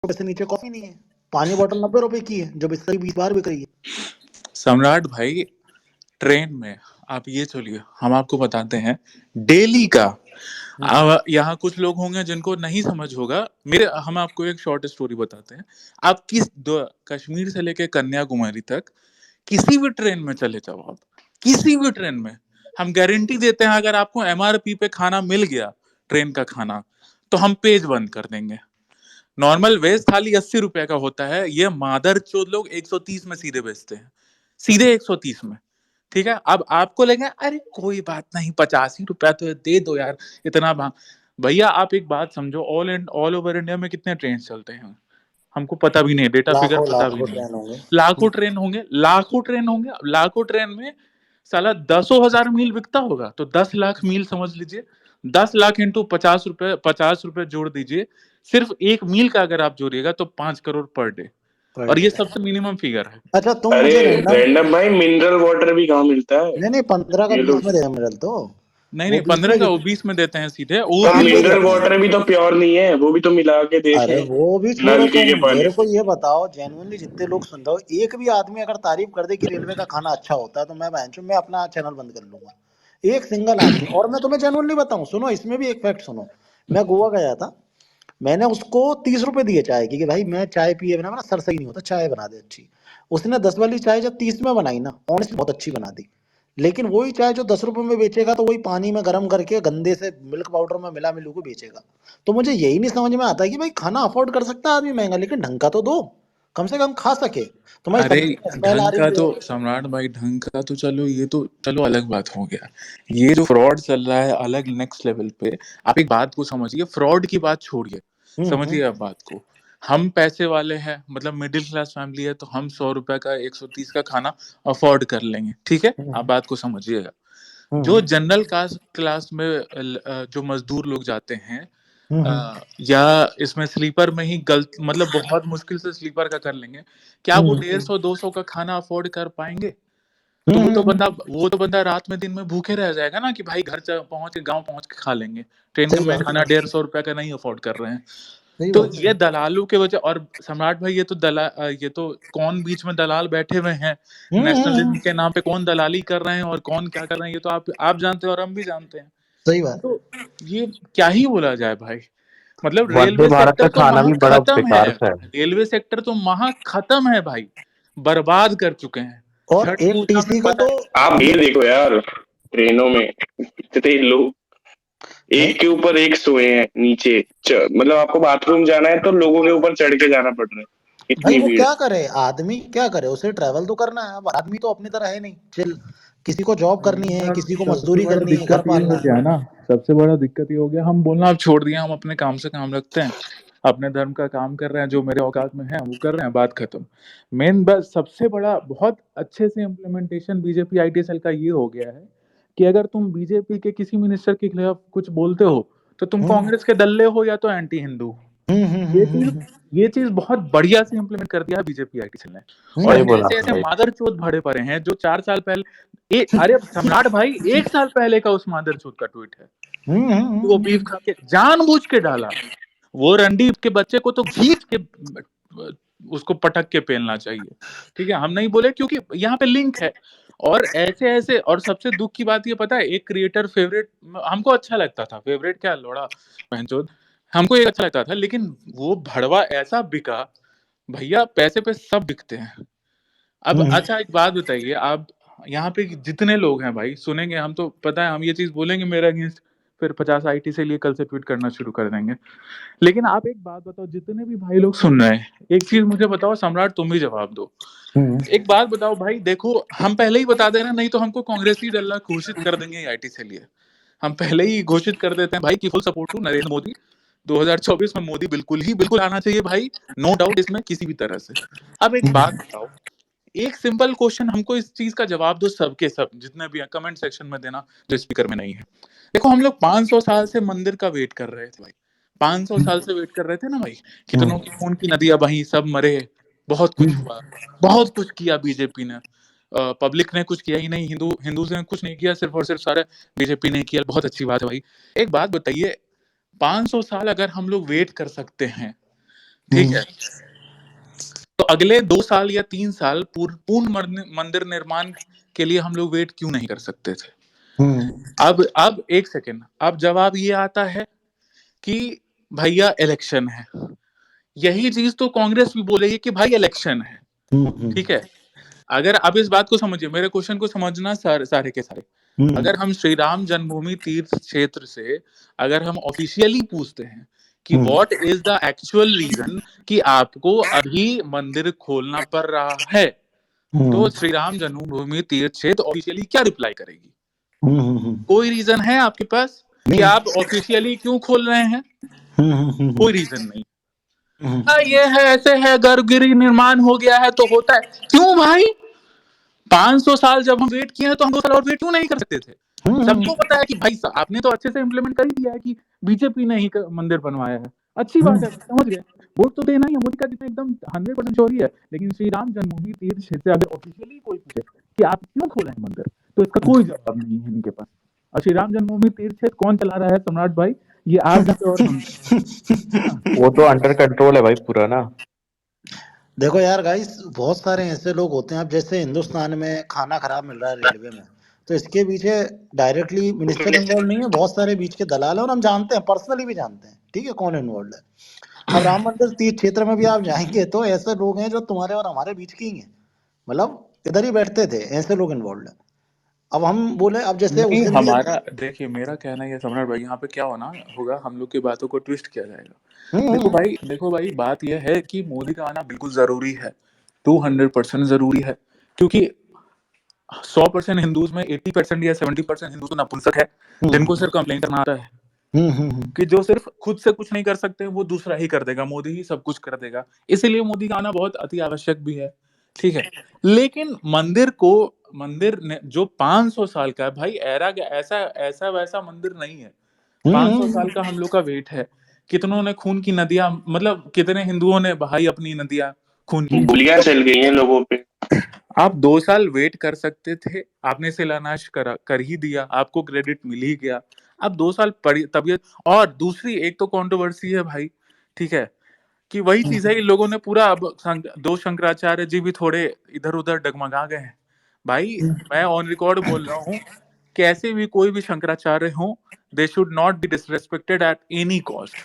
रुपए से नीचे कॉफी नहीं है। पानी बॉटल 90 रुपए की है, जो बिस्तर 20 बार बिक रही है। सम्राट भाई, ट्रेन में आप ये चलिए, हम आपको बताते हैं डेली का। यहाँ कुछ लोग होंगे जिनको नहीं समझ होगा, हम आपको एक शॉर्ट स्टोरी बताते हैं। आप कश्मीर से लेके कन्याकुमारी तक किसी भी ट्रेन में चले जाओ, आप किसी भी ट्रेन में, हम गारंटी देते हैं अगर आपको एमआरपी पे खाना मिल गया, ट्रेन का खाना, तो हम पेज बंद कर देंगे। नॉर्मल वेज थाली 80 रुपए का होता है, ये मादर चोद लोग 130 में सीधे बेचते हैं, सीधे 130 में। ठीक है, अब आपको लगे अरे कोई बात नहीं, 85 रुपया तो दे दो यार, इतना भैया आप एक बात समझो, ऑल ओवर इंडिया में कितने ट्रेन चलते हैं हमको पता भी नहीं, डेटा फिगर लाखों पता भी लाखों नहीं है। ट्रेन होंगे। लाखों ट्रेन होंगे, लाखों ट्रेन होंगे, लाखों ट्रेन में साला 10,000 मील बिकता होगा, तो 10 लाख मील समझ लीजिए। 10 लाख इंटू 50 रुपए जोड़ दीजिए, सिर्फ एक मील का अगर आप जोड़िएगा तो 5 करोड़ पर डे, पर और ये डे। सबसे मिनिमम फिगर है। अच्छा तुम अरे मुझे रैंडम। रैंडम भाई, मिनरल वाटर भी कहाँ मिलता है? नहीं नहीं, 15 का ये 20 लोग, में दे मिनरल तो। नहीं वो नहीं, 20 15 में का वो कितने 20 में देते हैं सीधे, वो पर कहाँ भी पे मिनरल देते हैं? वाटर भी तो प्योर नहीं है, वो भी तो मिला के देते अरे हैं वो भी छोड़ो, नलकी तुम के पानी मेरे को से। ये बताओ, जेन्युइनली जितने लोग सुन रहे हो, एक भी आदमी अगर तारीफ कर दे कि रेलवे का खाना अच्छा होता है, तो मैं अपना चैनल बंद कर लूंगा। एक सिंगल आदमी। और मैं तुम्हें जेन्युइनली बताऊं, सुनो इसमें भी एक फैक्ट सुनो। मैं गोवा गया था, मैंने उसको 30 रुपए दिए चाय की, कि भाई मैं चाय पिए बिना, मेरा सर सही नहीं होता, चाय बना दे अच्छी। उसने 10 वाली चाय जब 30 में बनाई ना, ऑनेस्ट बहुत अच्छी बना दी। लेकिन वही चाय जो 10 रुपए में बेचेगा, तो वही पानी में गर्म करके गंदे से मिल्क पाउडर में मिला मिलू को बेचेगा। तो मुझे यही नहीं समझ में आता है कि भाई खाना अफोर्ड कर सकता है आदमी महंगा, लेकिन ढंग का तो दो, कम से कम खा सके। तुम्हारी अरे सब्जी में स्मेल आ ढंग का रही तो, है। सम्राट भाई ढंग का तो चलो, ये तो चलो अलग बात हो गया। ये जो फ्रॉड चल रहा है अलग नेक्स्ट लेवल पे, आप एक बात को समझिए, फ्रॉड की बात छोड़िए, हम्म। समझिए आप बात को। हम पैसे वाले हैं, मतलब मिडिल क्लास फैमिली है, तो हम 100 रुपए का 130 का खाना अफोर्ड कर लेंगे, ठीक है, आप हम्म। बात को समझिएगा। जो हम्म। जनरल कास्ट क्लास में जो मजदूर लोग जाते हैं, हम्म। या इसमें स्लीपर में ही गलत, मतलब बहुत मुश्किल से स्लीपर का कर लेंगे, क्या वो हम्म। 150-200 का खाना अफोर्ड कर पाएंगे? तो हम्म। वो तो बंदा रात में दिन में भूखे रह जाएगा ना, कि भाई घर पहुंच के, गांव पहुंच के खा लेंगे। ट्रेन सही में बात। खाना 150 रुपए का नहीं अफोर्ड कर रहे हैं। सही तो बात। ये दलालों के वजह, और सम्राट भाई ये तो कौन बीच में दलाल बैठे हुए हैं, नेशनलिज्म हम्म। के नाम पे कौन दलाली कर रहे हैं और कौन क्या कर रहे हैं, ये तो आप जानते हैं और हम भी जानते हैं। सही बात। तो ये क्या ही बोला जाए भाई, मतलब वंदे रेलवे भारत का सेक्टर तो खाना महा भी बड़ा खत्म है, बेकार सा है। रेलवे सेक्टर तो महा खत्म है भाई, बर्बाद कर चुके हैं। और छठ एक पूजा में टीसी का पता तो। है, आप ये देखो यार, ट्रेनों में इतने लोग नहीं एक के ऊपर एक सोए हैं नीचे। मतलब आपको बाथरूम जाना है तो लोगों के ऊपर चढ़ के जाना पड़ रहा है, भाई, इतनी वो भीड़। क्या करे आदमी, क्या करे, उसे ट्रैवल तो करना है। अब आदमी तो अपनी तरह है नहीं चिल। किसी को जॉब करनी है, किसी को सबसे मजदूरी बड़ा करनी है, घर दिक्कत ये पालना हो है। गया ना, सबसे बड़ा दिक्कत ये हो गया, हम बोलना अब छोड़ दिया, हम अपने काम से काम रखते हैं, अपने धर्म का काम कर रहे हैं, जो मेरे औकात में है वो कर रहे हैं, बात खत्म। मेन बस सबसे बड़ा बहुत अच्छे से इम्प्लीमेंटेशन बीजेपी आईटी सेल का ये हो गया है कि अगर तुम बीजेपी के किसी मिनिस्टर के खिलाफ कुछ बोलते हो, तो तुम हम्म। कांग्रेस के दल्ले हो या तो एंटी हिंदू। हम्म। हम्म। ये हम्म। चीज हम्म। ये चीज बहुत बढ़िया से इम्प्लीमेंट कर दिया बीजेपी आईटी सेल ने। और सही हम्म। बोला ऐसे आपने ऐसे भाई। मादरचोद भरे पड़े हैं जो 4 साल पहले, अरे सम्राट भाई 1 साल पहले का उस मादरचोद का ट्वीट है, हम्म। कि वो बीफ खा के जानबूझ के डाला, वो रणदीप के बच्चे को तो घींच के उसको पटक के पेलना चाहिए। ठीक है, हम नहीं बोले क्योंकि यहाँ पे लिंक है। और ऐसे ऐसे, और सबसे दुख की बात ये पता है, एक क्रिएटर फेवरेट हमको अच्छा लगता था, फेवरेट क्या लोड़ा पहनचोद, हमको ये अच्छा लगता था, लेकिन वो भड़वा ऐसा बिका, भैया पैसे पे सब बिकते हैं। अब हम्म। अच्छा एक बात बताइए, आप यहाँ पे जितने लोग हैं भाई सुनेंगे, हम तो पता है हम ये चीज बोलेंगे मेरे अगेंस्ट, फिर 50 आईटी से लिए कल से ट्वीट करना शुरू कर देंगे। लेकिन आप एक बात बताओ, जितने भी भाई लोग सुन रहे हैं, एक चीज मुझे बताओ, सम्राट तुम भी जवाब दो। हम्म। एक बात बताओ भाई, देखो हम पहले ही बता दे रहे हैं, नहीं तो हमको कांग्रेस ही डल्ला घोषित कर देंगे आईटी से लिए। हम पहले ही घोषित कर देते हैं भाई कि full support to Narendra Modi, 2024 में मोदी बिल्कुल ही बिल्कुल आना चाहिए भाई, नो डाउट इसमें किसी भी तरह से। अब एक बात बताओ, एक सिंपल क्वेश्चन, हमको इस चीज का जवाब दो, सबके सब जितने भी हैं कमेंट सेक्शन में देना, जो स्पीकर में नहीं है। देखो हम लोग 500 साल से मंदिर का वेट कर रहे थे भाई, 500 साल से वेट कर रहे थे ना भाई, कितनों की खून की नदियां बही, सब मरे, बहुत कुछ हुआ, बहुत कुछ किया बीजेपी ने, पब्लिक ने कुछ किया ही नहीं, हिंदू ने कुछ नहीं किया, सिर्फ और सिर्फ सारे बीजेपी ने किया, बहुत अच्छी बात है भाई। एक बात बताइए, 500 साल अगर हम लोग वेट कर सकते हैं, ठीक है। तो अगले 2 साल या 3 साल पूर्ण मंदिर निर्माण के लिए हम लोग वेट क्यों नहीं कर सकते थे? अब एक सेकेंड, अब जवाब ये आता है कि भैया इलेक्शन है। यही चीज तो कांग्रेस भी बोलेगी कि भाई इलेक्शन है, ठीक है। अगर आप इस बात को समझिए, मेरे क्वेश्चन को समझना सारे के सारे। अगर हम श्री राम जन्मभूमि तीर्थ क्षेत्र से अगर हम ऑफिशियली पूछते हैं कि what is the actual reason कि आपको अभी मंदिर खोलना पड़ रहा है, तो श्री राम जन्मभूमि तीर्थ क्षेत्र ऑफिशियली क्या रिप्लाई करेगी? कोई रीजन है आपके पास कि आप ऑफिशियली क्यों खोल रहे हैं? कोई रीजन नहीं। ये है, ऐसे है, गर्भगृह निर्माण हो गया है तो होता है। क्यों भाई? 500 साल जब हम वेट किए हैं तो हम 2 साल और वेट क्यों नहीं कर सकते थे? सबको पता है कि भाई आपने तो अच्छे से इम्प्लीमेंट कर ही दिया है कि बीजेपी ने ही मंदिर बनवाया है, अच्छी बात है, समझ गए। वोट तो देना ही है, मोदी का जितना एकदम 100% चोरी है। लेकिन श्री राम जन्मभूमि तीर्थ क्षेत्र अगर ऑफिशियली कोई पूछे कि आप क्यों खोले हैं मंदिर, तो इसका कोई जवाब नहीं है इनके पास। और श्री राम जन्मभूमि तीर्थ क्षेत्र कौन चला रहा है सम्राट भाई? ये आप और हम। वो तो अंडर कंट्रोल है भाई पूरा ना। देखो यार गाइस, बहुत सारे ऐसे लोग होते हैं। अब जैसे हिंदुस्तान में खाना खराब मिल रहा है रेलवे में, तो इसके पीछे डायरेक्टली मिनिस्टर इन्वॉल्व नहीं है, बहुत सारे बीच के दलाल हैं और हम जानते हैं, पर्सनली भी जानते हैं, ठीक है, कौन इन्वॉल्व है। अब राम मंदिर तीर्थ क्षेत्र में भी आप जाएंगे तो ऐसे लोग हैं जो तुम्हारे और हमारे बीच के ही हैं, मतलब इधर ही बैठते थे, ऐसे लोग इन्वॉल्व है। अब हम बोले, अब जैसे नहीं, उस दिन हमारा देखिए, मेरा कहना ये सम्राट भाई, यहाँ पे क्या होना होगा, हम लोग की बातों को ट्विस्ट किया जाएगा। देखो भाई, बात यह है कि मोदी का आना बिल्कुल जरूरी है, 200% जरूरी है, क्योंकि 100% हिंदूज में 80% या 70% हिंदू तो नपुंसक है, जिनको सिर्फ कंप्लेन करना आता है, कि जो सिर्फ खुद से कुछ नहीं कर सकते वो दूसरा ही कर देगा, मोदी ही सब कुछ कर देगा। इसीलिए मोदी का आना बहुत अति आवश्यक भी है, ठीक है। लेकिन मंदिर ने जो 500 साल का है भाई, ऐसा वैसा मंदिर नहीं है। 500 साल का हम लोग का वेट है। कितनों ने खून की नदियां, मतलब कितने हिंदुओं ने बहाई अपनी नदियां खून की। गोलियां चल गई हैं लोगों पे। आप 2 साल वेट कर सकते थे, आपने शिलान्यास कर ही दिया, आपको क्रेडिट मिल ही गया। अब 2 साल पड़ी तबियत। और दूसरी एक तो कंट्रोवर्सी है भाई, ठीक है, कि वही चीज है, इन लोगों ने पूरा, अब दो शंकराचार्य जी भी थोड़े इधर उधर डगमगा गए हैं भाई। मैं ऑन रिकॉर्ड बोल रहा हूँ, कैसे भी कोई भी शंकराचार्य हो, they should not be disrespected at any cost.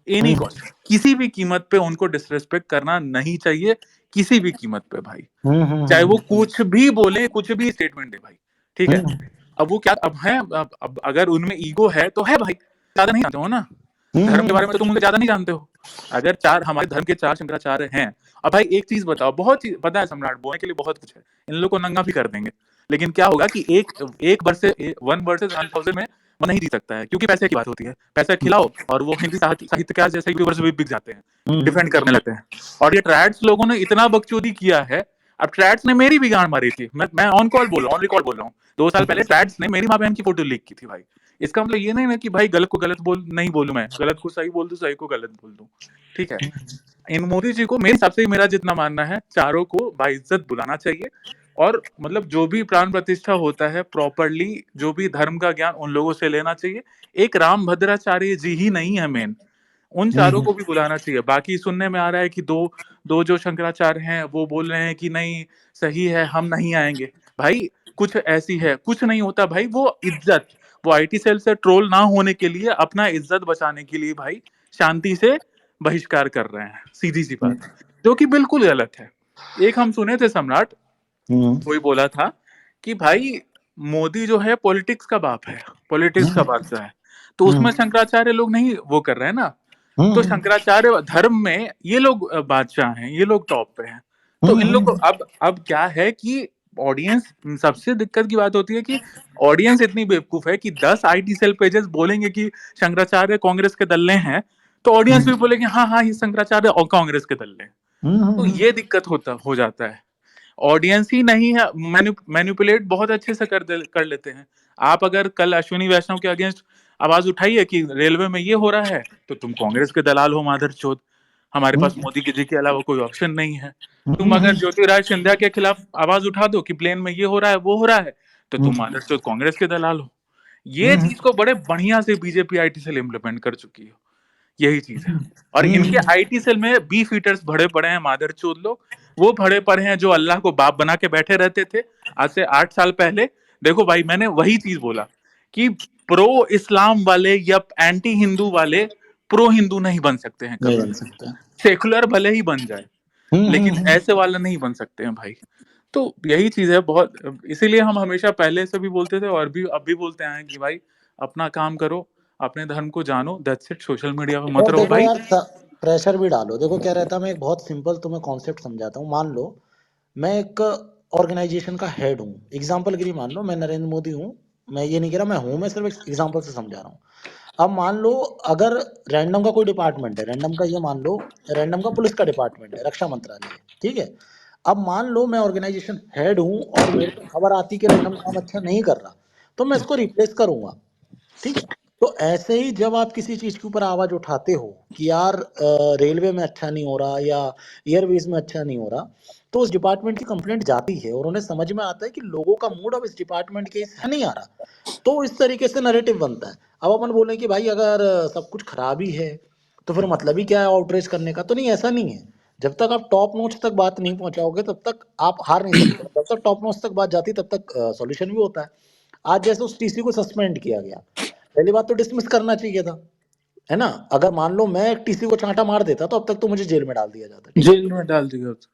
Any cost, किसी भी कीमत पे उनको डिसरेस्पेक्ट करना नहीं चाहिए, किसी भी कीमत पे भाई, चाहे वो कुछ भी बोले, कुछ भी स्टेटमेंट दे भाई, ठीक है। अब वो क्या, अब है, अब अगर उनमें ईगो है तो है भाई, ज्यादा नहीं जानते हो ना धर्म के बारे में, तो तुम मुझे ज्यादा नहीं जानते हो। अगर हमारे धर्म के 4 शंकराचार्य हैं, अब भाई एक चीज बताओ, बहुत चीज पता है सम्राट, बोलने के लिए बहुत कुछ है, इन लोग को नंगा भी कर देंगे, लेकिन क्या होगा कि एक वर्सेस 1,000 में वो नहीं जीत सकता है, क्योंकि पैसे की बात होती है, पैसा खिलाओ और वो हिंदी साहित्यकार जैसे यूट्यूबर्स भी बिक जाते हैं, डिफेंड करने लगते हैं। और ये ट्रैड्स लोगों ने इतना बकचोदी किया है, अब ट्रैड्स ने मेरी भी गांड मारी थी, मैं ऑन कॉल बोल रहा हूँ, ऑन रिकॉर्ड बोल रहा हूँ, 2 साल पहले ट्रैड्स ने मेरी माँ बहन की फोटो लीक की थी भाई। इसका मतलब ये नहीं ना कि भाई गलत को गलत नहीं बोलूं, मैं गलत को सही बोल दूं, सही को गलत बोल दूं, ठीक है। इन मोदी जी को मेरे हिसाब से, मेरा जितना मानना है, चारों को बाइज्जत बुलाना चाहिए, और मतलब जो भी प्राण प्रतिष्ठा होता है प्रॉपरली, जो भी धर्म का ज्ञान उन लोगों से लेना चाहिए। एक राम भद्राचार्य जी ही नहीं है मेन, उन चारों को भी बुलाना चाहिए। बाकी सुनने में आ रहा है कि दो जो शंकराचार्य हैं वो बोल रहे हैं कि नहीं सही है, हम नहीं आएंगे। भाई कुछ ऐसी है, कुछ नहीं होता भाई, वो इज्जत, वो आईटी सेल से ट्रोल ना होने के लिए, अपना इज्जत बचाने के लिए भाई शांति से बहिष्कार कर रहे हैं, सीधी सी बात, जो कि बिल्कुल गलत है। एक हम सुने थे सम्राट, कोई बोला था कि भाई मोदी जो है पॉलिटिक्स का बाप है, पॉलिटिक्स का बादशाह है, तो उसमें शंकराचार्य लोग नहीं वो कर रहे हैं ना, तो शंकराचार्य धर्म में ये लोग बादशाह हैं, ये लोग टॉप पे हैं। तो इन लोग को अब क्या है कि ऑडियंस, सबसे दिक्कत की बात होती है कि ऑडियंस इतनी बेवकूफ है कि 10 आईटी सेल पेजेस बोलेंगे कि शंकराचार्य कांग्रेस के दल्ले हैं, तो ऑडियंस भी बोलेंगे हाँ ये शंकराचार्य और कांग्रेस के दल्ले हैं। तो ये दिक्कत हो जाता है, ऑडियंस ही नहीं है, मैनिपुलेट बहुत अच्छे से कर लेते हैं। आप अगर कल अश्विनी वैष्णव के अगेंस्ट आवाज उठाइए कि रेलवे में ये हो रहा है, तो तुम कांग्रेस के दलाल हो माधरचोद, हमारे पास मोदी जी के अलावा कोई ऑप्शन नहीं है। तुम अगर ज्योतिराज सिंधिया के खिलाफ आवाज उठा दो कि प्लेन में ये हो रहा है वो हो रहा है, तो तुम माधरचोद कांग्रेस के दलाल हो। ये चीज को बड़े बढ़िया से बीजेपी आईटी सेल इम्प्लीमेंट कर चुकी है। यही चीज है। और इनके आईटी सेल में बी फीटर्स भरे पड़े हैं, मादरचोद लोग। वो भरे पड़े हैं जो अल्लाह को बाप बना के बैठे रहते थे आज से 8 साल पहले। देखो भाई, मैंने वही चीज बोला कि प्रो इस्लाम वाले या एंटी हिंदू वाले प्रो हिंदू नहीं बन सकते हैं नहीं कभी। बन सकता। सेकुलर भले ही बन जाए, लेकिन ऐसे वाले नहीं बन सकते हैं भाई। तो यही चीज है बहुत, इसीलिए हम हमेशा पहले से भी बोलते थे और भी अब भी बोलते हैं कि भाई अपना काम करो, अपने धर्म को जानो, दैट्स इट। सोशल मीडिया पे मत और रहो देखो भाई। यार, प्रेशर भी डालो। देखो क्या रहता है, मैं एक बहुत सिंपल तुम्हें कॉन्सेप्ट समझाता हूँ। मान लो मैं एक ऑर्गेनाइजेशन का हेड हूँ, एग्जाम्पल के लिए मान लो मैं नरेंद्र मोदी हूँ। मैं ये नहीं कह रहा मैं हूँ, मैं सिर्फ एक एग्जाम्पल से समझा रहा हूँ। अब मान लो अगर रैंडम का कोई डिपार्टमेंट है, रैंडम का ये मान लो, रैंडम का पुलिस का डिपार्टमेंट है, रक्षा मंत्रालय है, ठीक है। अब मान लो मैं ऑर्गेनाइजेशन हेड हूँ और मेरे को खबर आती कि रैंडम काम अच्छा नहीं कर रहा, तो मैं इसको रिप्लेस करूंगा, ठीक है। तो ऐसे ही जब आप किसी चीज के ऊपर आवाज उठाते हो कि यार रेलवे में अच्छा नहीं हो रहा या एयरवेज में अच्छा नहीं हो रहा, तो उस डिपार्टमेंट की कंप्लेंट जाती है और उन्हें समझ में आता है कि लोगों का मूड अब इस डिपार्टमेंट के इससे नहीं आ रहा, तो इस तरीके से नैरेटिव बनता है। अब अपन बोले कि भाई अगर सब कुछ खराब ही है तो फिर मतलब ही क्या है आउटरीच करने का। तो नहीं, ऐसा नहीं है। जब तक आप टॉप नोच तक बात नहीं पहुंचाओगे तब तक आप हार नहीं सकते। जब तक टॉप नोच तक बात जाती तब तक सॉल्यूशन भी होता है। आज जैसे उस टीसी को सस्पेंड किया गया, पहली बात तो डिसमिस करना चाहिए था, है ना। अगर मान लो मैं एक टीसी को चांटा मार देता तो अब तक तो मुझे जेल में डाल दिया जाता, ठीक जेल में डाल दिया होता।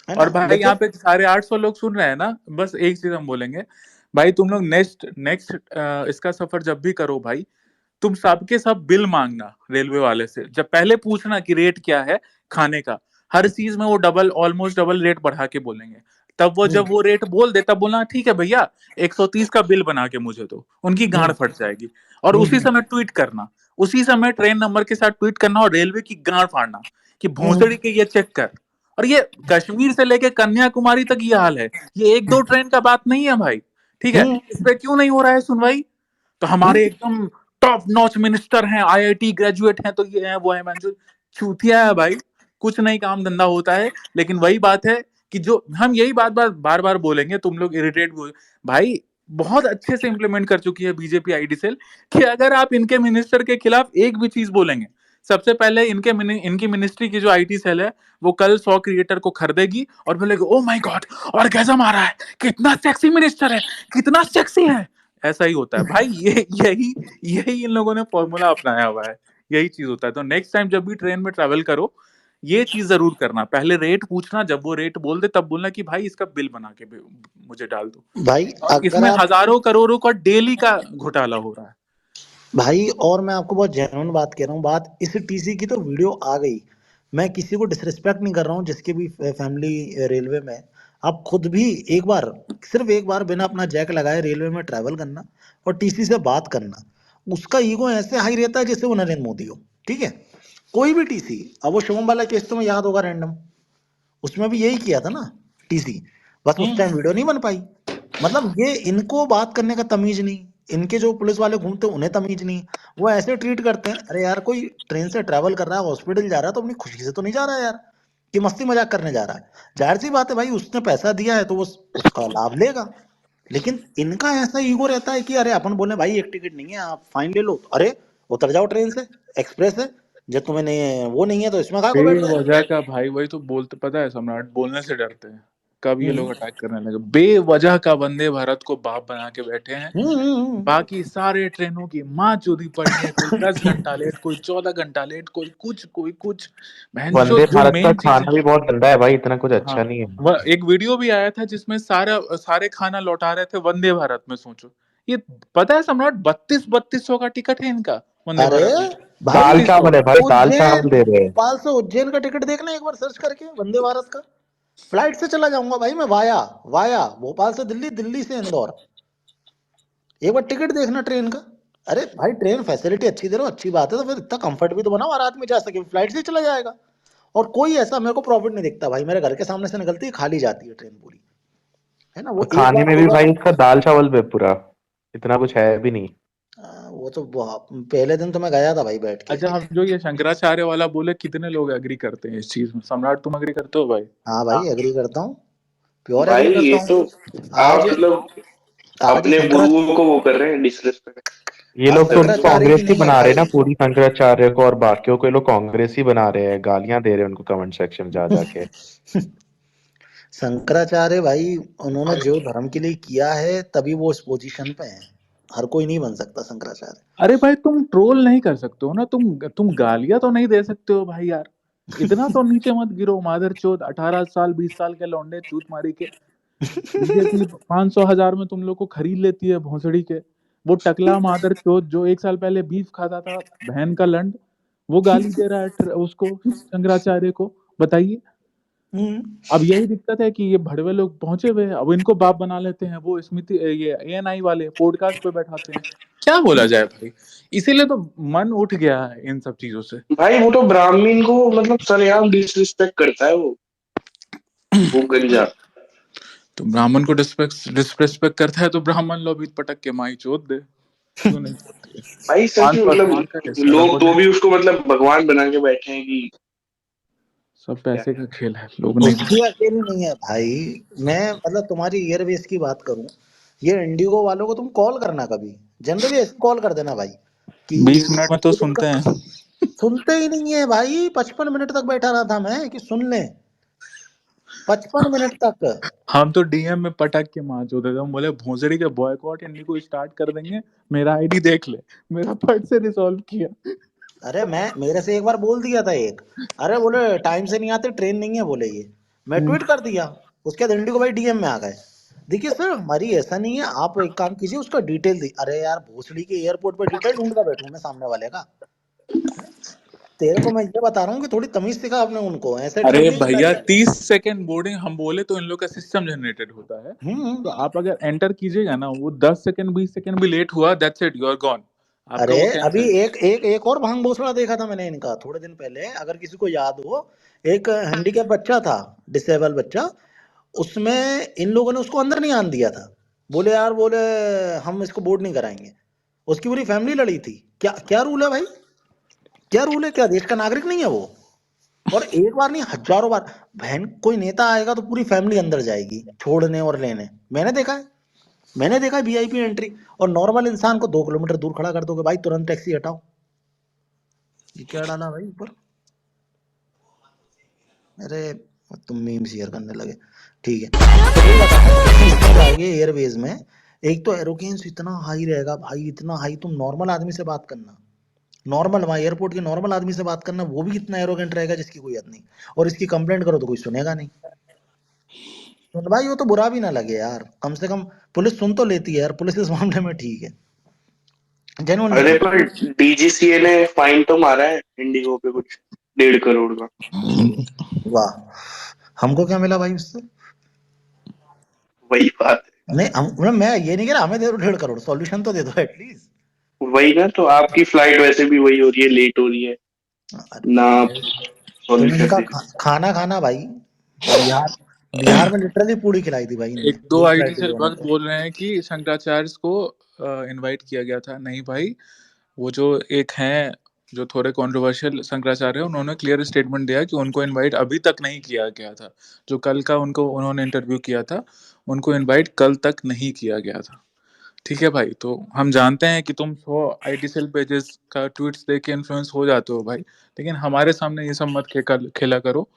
है और ना। भाई यहाँ लेकिन पे सारे 800 लोग सुन रहे हैं ना, बस एक चीज हम बोलेंगे, भाई तुम लोग नेक्स्ट नेक्स्ट इसका सफर जब भी करो भाई, तुम सबके सब बिल मांगना रेलवे वाले से। जब पहले पूछना कि रेट क्या है खाने का, हर चीज में वो डबल, ऑलमोस्ट डबल रेट बढ़ा के बोलेंगे। तब वो जब वो रेट बोल दे तब बोलना ठीक है भैया 130 का बिल बना के मुझे दो, उनकी गांड फट जाएगी। और उसी समय ट्वीट करना, उसी समय ट्रेन नंबर के साथ ट्वीट करना और रेलवे की गांड फाड़ना कि भोसड़ी के ये चेक कर। और ये कश्मीर से लेके कन्याकुमारी तक ये हाल है, ये एक दो ट्रेन का बात नहीं है भाई, ठीक है। इस पे क्यों नहीं हो रहा है सुनवाई? तो हमारे एकदम टॉप नॉच मिनिस्टर हैं, आईआईटी ग्रेजुएट हैं, तो ये है वो है, मैं जो चूतिया है भाई, कुछ नहीं काम धंधा होता है। लेकिन वही बात है कि जो हम यही बार बार बोलेंगे, तुम लोग इरिटेट भी भाई, बहुत अच्छे से इंप्लीमेंट कर चुकी है बीजेपी आईटी सेल कि अगर आप इनके मिनिस्टर के खिलाफ एक भी चीज बोलेंगे, सबसे पहले इनकी मिनिस्ट्री की जो आईटी सेल है वो कल 100 क्रिएटर को खरीदेगी और बोलेगी ओ माय गॉड ऑर्गेज़म आ रहा है, कितना सेक्सी मिनिस्टर है, कितना सेक्सी है। ऐसा ही होता है भाई, यही यही इन लोगों ने फॉर्मूला अपनाया हुआ है, यही चीज होता है। तो नेक्स्ट टाइम जब भी ट्रेन में ट्रैवल करो, ये चीज जरूर करना, पहले रेट पूछना, जब वो रेट बोल दे तब बोलना कि भाई इसका बिल बना के मुझे डाल दो। भाई और अगर इसमें आप, हजारों करोड़ों का डेली का घोटाला हो रहा है। भाई और मैं आपको बहुत जेन्युइन बात कह रहा हूँ, बात इस टीसी की तो वीडियो आ गई। मैं किसी को डिसरिस्पेक्ट नहीं कर रहा हूँ जिसकी भी फैमिली रेलवे में है। आप खुद भी एक बार, सिर्फ एक बार बिना अपना जैक लगाए रेलवे में ट्रैवल करना और टीसी से बात करना, उसका ईगो ऐसे हाई रहता है जैसे वो नरेंद्र मोदी हो, ठीक है। कोई भी टीसी, अब वो शुभम वाला केस तुम्हें याद होगा, रैंडम, उसमें भी यही किया था ना टीसी, बस उस टाइम वीडियो नहीं बन पाई। मतलब ये इनको बात करने का तमीज नहीं, इनके जो पुलिस वाले घूमते हैं उन्हें तमीज नहीं। वो ऐसे ट्रीट करते हैं, अरे यार कोई ट्रेन से ट्रैवल कर रहा है, हॉस्पिटल जा रहा है, तो अपनी खुशी से तो नहीं जा रहा है यार, कि मस्ती मजाक करने जा रहा है। जाहिर सी बात है भाई, उसने पैसा दिया है तो वो उसका लाभ लेगा। लेकिन इनका ऐसा ईगो रहता है कि अरे अपन बोले भाई एक टिकट नहीं है, आप फाइन ले लो, अरे उतर जाओ ट्रेन से, एक्सप्रेस है, जब तुम्हें नहीं वो नहीं है तो इसमें खा को बैठ जाए। बेवजह का भाई, वही तो बोलते, पता है सम्राट, बोलने से डरते हैं। कब ये लोग हम्म अटैक करने लगे, बेवजह का वंदे भारत को बाप बना के बैठे हैं। बाकी सारे ट्रेनों की माँ चोदी पड़ी है, कोई 10 घंटा लेट, कोई 14 घंटा लेट, कोई कुछ कोई कुछ। बहन वंदे जो भारत का मेन चीज है, खाना भी बहुत गंदा है भाई, इतना कुछ हाँ, अच्छा नहीं है। वह एक वीडियो भी आया था जिसमें सारे खाना लौटा रहे थे वंदे भारत में। सोचो ये, पता है सम्राट, 3200 का टिकट है इनका वंदे अरे भारत में। भाई, दाल 3200। चावल है भाई, दाल उज्जैन, चावल दे रहे हैं। भोपाल से उज्जैन का टिकट देखना एक बार सर्च करके, वंदे भारत का। फ्लाइट से चला जाऊंगा भाई मैं, वाया वाया भोपाल से दिल्ली, दिल्ली से इंदौर। एक बार टिकट देखना ट्रेन का। अरे भाई ट्रेन फैसिलिटी अच्छी दे रहा हो, अच्छी बात है, तो फिर इतना कंफर्ट भी तो बनाओ, और आदमी जा सके, फ्लाइट से ही चला जाएगा। और कोई ऐसा मेरे को प्रॉफिट नहीं दिखता भाई, मेरे घर के सामने से निकलती है, खाली जाती है ट्रेन पूरी, है ना। वो एक खाने बार में दो भी बार, भाई उसका दाल चावल पे पूरा, इतना कुछ है भी नहीं। वो तो पहले दिन तो मैं गया था भाई बैठ के। अच्छा, हम जो ये शंकराचार्य वाला बोले, कितने लोग एग्री करते हैं इस चीज में? सम्राट तुम एग्री करते हो भाई? हाँ भाई एग्री करता हूँ, प्योर भाई एग्री ये करता तो हूँ। आप आज मतलब आज अपने शंकरा गुरुओं को वो कर रहे हैं डिसरिस्पेक्ट। ये आप लोग तो उनको शंकराचार्य की कांग्रेस ही नहीं है बना रहे हैं ना, भाई। पूरी शंकराचार्य को और बाकियों को ये लोग कांग्रेस ही बना रहे हैं, गालियां दे रहे हैं उनको कमेंट सेक्शन में जा जाके। शंकराचार्य भाई, उन्होंने जो धर्म के लिए किया है तभी वो इस पोजीशन पे हैं। हर कोई नहीं बन सकता शंकराचार्य। अरे भाई तुम ट्रोल नहीं कर सकते हो ना, तुम गालियां तो नहीं दे सकते हो भाई यार। इतना तो नीचे मत गिरो मादर चोद, 18 साल 20 साल के लौंडे चूत मारी के। बीजेपी 500 हजार में तुम लोग को खरीद लेती है भोसड़ी के। वो टकला मादर चोद जो 1 साल पहले बीफ खाता था, बहन का लंड, वो गाली दे रहा है उसको, शंकराचार्य को। बताइए। हम्म। अब यही दिक्कत है कि ये भड़वे लोग पहुंचे हुए हैं, अब इनको बाप बना लेते हैं। वो स्मिति, ये एएनआई वाले पॉडकास्ट पे बैठाते हैं। क्या बोला जाए भाई। इसीलिए तो मन उठ गया है इन सब चीजों से। भाई वो तो ब्राह्मण को मतलब सरेआम डिसरिस्पेक्ट करता है वो गंजा। तो ब्राह्मण को डिसरेस्पेक्ट करता है तो ब्राह्मण लोग भी पटक के माई चोद दे, क्यों नहीं चोदती है। भाई सच में 5% का मतलब हिस्सा लोग रखो तो दे। भी उसको मतलब भगवान बना के बैठे हैं कि सब क्या। पैसे का खेल है, लोग नहीं उसकी समझते। अकेली नहीं है भाई। मैं मतलब तुम्हारी एयरवेज की बात करूं, ये इंडिगो वालों को तुम कॉल करना कभी, जनरली ऐसे कॉल कर देना भाई कि 20 मिनट में तो ये सुनते दिक्कत। हैं। सुनते ही नहीं है भाई, 55 मिनट तक बैठा रहा था मैं कि सुन ले, 55 मिनट तक। हम तो डीएम में पटक के मार चोदे थे। हम बोले भोसड़ी के बॉयकॉट इंडी को स्टार्ट कर देंगे, मेरा आईडी देख ले। मेरा फट से रिजॉल्व किया। अरे मैं, मेरे से एक बार बोल दिया था एक, अरे बोले टाइम से नहीं आते, ट्रेन नहीं है बोले ये। मैं ट्वीट कर दिया, उसके बाद इंडिगो भाई डीएम में आ गए। देखिए सर हमारी ऐसा नहीं है, आप एक काम कीजिए उसका डिटेल दी। अरे यार भोसड़ी के एयरपोर्ट पे डिटेल ढूंढता बैठूं मैं सामने वाले का? तेरे को मैं ये बता रहा हूँ कि थोड़ी तमीज सिखा आपने उनको, ऐसे अरे ठोकेंगे भैया डायरेक्ट। 30 सेकेंड बोर्डिंग हम बोले तो इन लोग का सिस्टम जनरेटेड होता है। तो हम्म। आप अगर एंटर कीजिएगा ना, वो 10 सेकेंड 20 सेकेंड भी लेट हुआ, that's it, you are gone. आपका अरे वो अभी कैंसिल। एक एक एक और भांग भोसड़ा देखा था मैंने इनका थोड़े दिन पहले, अगर किसी को याद हो। एक हैंडीकैप बच्चा था, डिसेबल बच्चा, उसमें इन लोगों ने उसको अंदर नहीं आने दिया था। बोले यार, बोले हम इसको बोर्ड नहीं कराएंगे। उसकी पूरी फैमिली लड़ी थी। क्या क्या रूल है भाई? क्या रूल है? क्या देश का नागरिक नहीं है वो? और एक बार नहीं, हजारों बार। बहन कोई नेता आएगा तो पूरी फैमिली अंदर जाएगी छोड़ने और लेने। मैंने देखा है, मैंने देखा है वीआईपी एंट्री। और नॉर्मल इंसान को 2 किलोमीटर दूर खड़ा कर दोगे भाई, तुरंत टैक्सी हटाओ। ये क्या डाला भाई ऊपर? अरे तुम मीम शेयर करने लगे, ठीक है। तो वही बता रहा हूँ कि तुम इसमें जाओगे एयरवेज में, एक तो एरोगेंस इतना हाई रहेगा भाई, इतना हाई, तुम नॉर्मल आदमी से बात करना, नॉर्मल वहाँ एयरपोर्ट के नॉर्मल आदमी से बात करना, वो भी इतना एरोगेंट रहेगा जिसकी कोई हद नहीं। और इसकी कंप्लेंट करो तो कोई सुनेगा नहीं। सुन भाई, वो तो बुरा भी ना लगे यार, कम से कम पुलिस सुन तो लेती है यार, पुलिस इस मामले में ठीक है, जेन्युइनली अरे ठीक पर डीजीसीए ने फाइन तो मारा है इंडिगो पे कुछ 1.5 करोड़ का। है। वाह, हमको क्या मिला भाई उससे? वही बात नहीं हम मतलब, मैं ये नहीं कह रहा हमें दे दो 1.5 करोड़, सॉल्यूशन तो दे दो एटलीस्ट। है, वही ना। तो आपकी फ्लाइट वैसे भी वही हो रही है, लेट हो रही है ना, आप अरे तुम सॉल्यूशन इनका दे। खाना खाना भाई। बिहार, बिहार में लिटरली पूड़ी खिलाई थी भाई एक इनने, दो एक आईटी फ्लाइट सेल डिले होने भक्त पे। बोल रहे हैं कि शंकराचार्य को इनवाइट किया गया था। नहीं भाई, वो जो एक हैं जो थोड़े कंट्रोवर्शियल शंकराचार्य है, उन्होंने क्लियर स्टेटमेंट दिया कि उनको इनवाइट अभी तक नहीं किया गया था। जो कल का उनको उन्होंने इंटरव्यू किया था, उनको इनवाइट कल तक नहीं किया गया था। ठीक है भाई, तो हम जानते हैं कि तुम 100 आईटी सेल पेजेस का ट्वीट्स देख के इन्फ्लुएंस हो जाते हो भाई, लेकिन हमारे सामने ये सब मत खेला करो।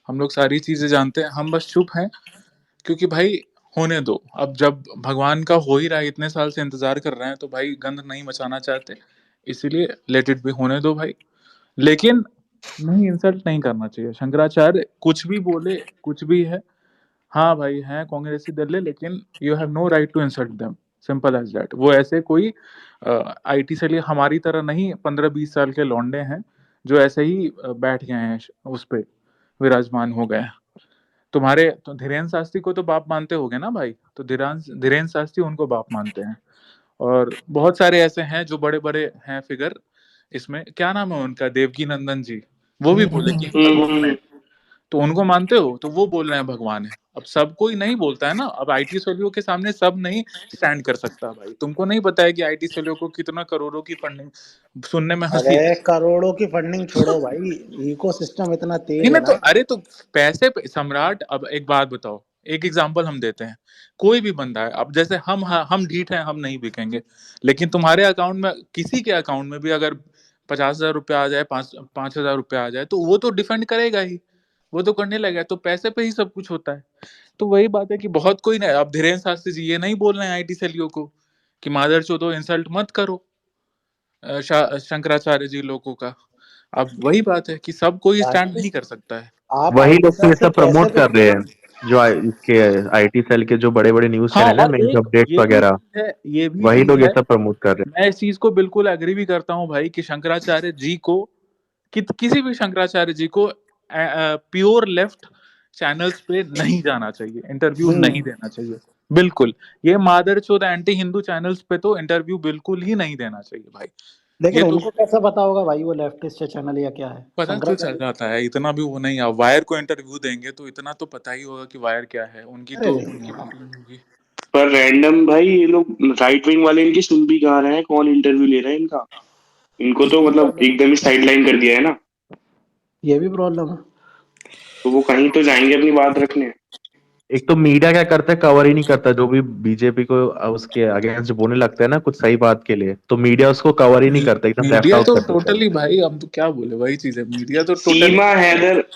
हम लोग सारी चीजें जानते हैं, हम बस चुप हैं क्योंकि भाई होने दो। अब जब भगवान का हो ही रहा है, इतने साल से इंतजार कर रहे हैं, तो भाई गंद नहीं मचाना चाहते, इसीलिए लेट इट भी होने दो भाई। लेकिन नहीं, इंसल्ट नहीं करना चाहिए। शंकराचार्य कुछ भी बोले, कुछ भी है, हाँ भाई हैं कांग्रेसी दल, लेकिन you have no right to insult them, simple as that. वो ऐसे कोई आईटी से लिए हमारी तरह नहीं 15-20 साल के लौंडे हैं जो ऐसे ही बैठ गए हैं उस पे, विराजमान हो गए हैं। तुम्हारे तो धीरेन्द्र शास्त्री को तो बाप मानते होगे ना भाई, तो धीरेन्द्र शास्त्री उनको बाप मानते हैं। और बहुत सारे ऐसे हैं जो बड़े बड़े हैं फिगर इसमें, क्या नाम है उनका, देवकी नंदन जी, वो भी बोले कि भगवान है। हम्म। तो उनको मानते हो, तो वो बोल रहे हैं भगवान है। अब सब कोई नहीं बोलता है ना, अब आईटी सेलियो के सामने सब नहीं स्टैंड कर सकता भाई। तुमको नहीं पता है कि आईटी सेलियो को कितना करोड़ों की फंडिंग, सुनने में हंसी अरे आएगी। करोड़ों की फंडिंग छोड़ो भाई, इकोसिस्टम इतना नहीं तेज ना, है तो ना। अरे तो पैसे पे सम्राट। अब एक बात बताओ, एक एग्जांपल हम देते हैं, कोई भी बंदा है, अब जैसे हम ढीठ हैं, हम नहीं बिकेंगे, लेकिन तुम्हारे अकाउंट में, किसी के अकाउंट में भी अगर 50,000 रुपया आ जाए, 5,000 रुपया आ जाए, तो वो तो डिफेंड करेगा ही, वो तो करने लगेगा, तो पैसे पे ही सब कुछ होता है। तो वही बात है कि बहुत कोई नहीं, अब धीरेन्द्र शास्त्री जी ये नहीं बोल रहे हैं आईटी सेलियों को कि मादर चोदो, इंसल्ट मत करो शंकराचार्य जी लोगों का। अब वही बात है कि सब कोई स्टैंड भाई नहीं कर सकता है। आप वही आईटी लोग तो सेल ये से सब कैसे प्रमोट कर रहे हैं, जो इसके आईटी सेल के जो बड़े बड़े न्यूज हाँ, चैनल है, और न्यूज एक अपडेट्स ये भी वगैरह, चीज है, ये भी वही चीज लोग ये है, सब प्रमोट कर रहे मैं इस चीज को बिल्कुल एग्री भी करता हूँ भाई कि शंकराचार्य जी को, किसी भी शंकराचार्य जी को प्योर लेफ्ट चैनल्स पे नहीं जाना चाहिए, इंटरव्यू नहीं देना चाहिए, बिल्कुल। ये मादरचोद एंटी हिंदू चैनल्स पे तो इंटरव्यू बिल्कुल ही नहीं देना चाहिए भाई। लेकिन ये तो उनको कैसे पता होगा भाई वो लेफ्टिस्ट चैनल या क्या है? पता तो चल शंकराचार्य। जाता है, इतना भी वो नहीं है। वायर को इंटरव्यू देंगे तो इतना तो पता ही होगा कि वायर क्या है, उनकी अरे तो नहीं यार। टीम होगी। पर रैंडम भाई ये लोग राइट विंग वाले इनकी सुन भी कहाँ रहे हैं, कौन इंटरव्यू ले रहा है इनका? इनको तो मतलब एकदम ही साइडलाइन कर दिया है ना, ये भी प्रॉब्लम है। तो वो कहीं तो जाएंगे अपनी बात रखने। एक तो मीडिया क्या करता है, कवर ही नहीं करता, जो भी बीजेपी को उसके अगेंस्ट बोलने लगता है ना कुछ सही बात के लिए, तो मीडिया उसको कवर ही नहीं करता, एकदम लेफ्ट मीडिया आउट तो कर देता है। टोटली भाई, अब तो क्या बोले, वही चीज है, मीडिया तो टोटली।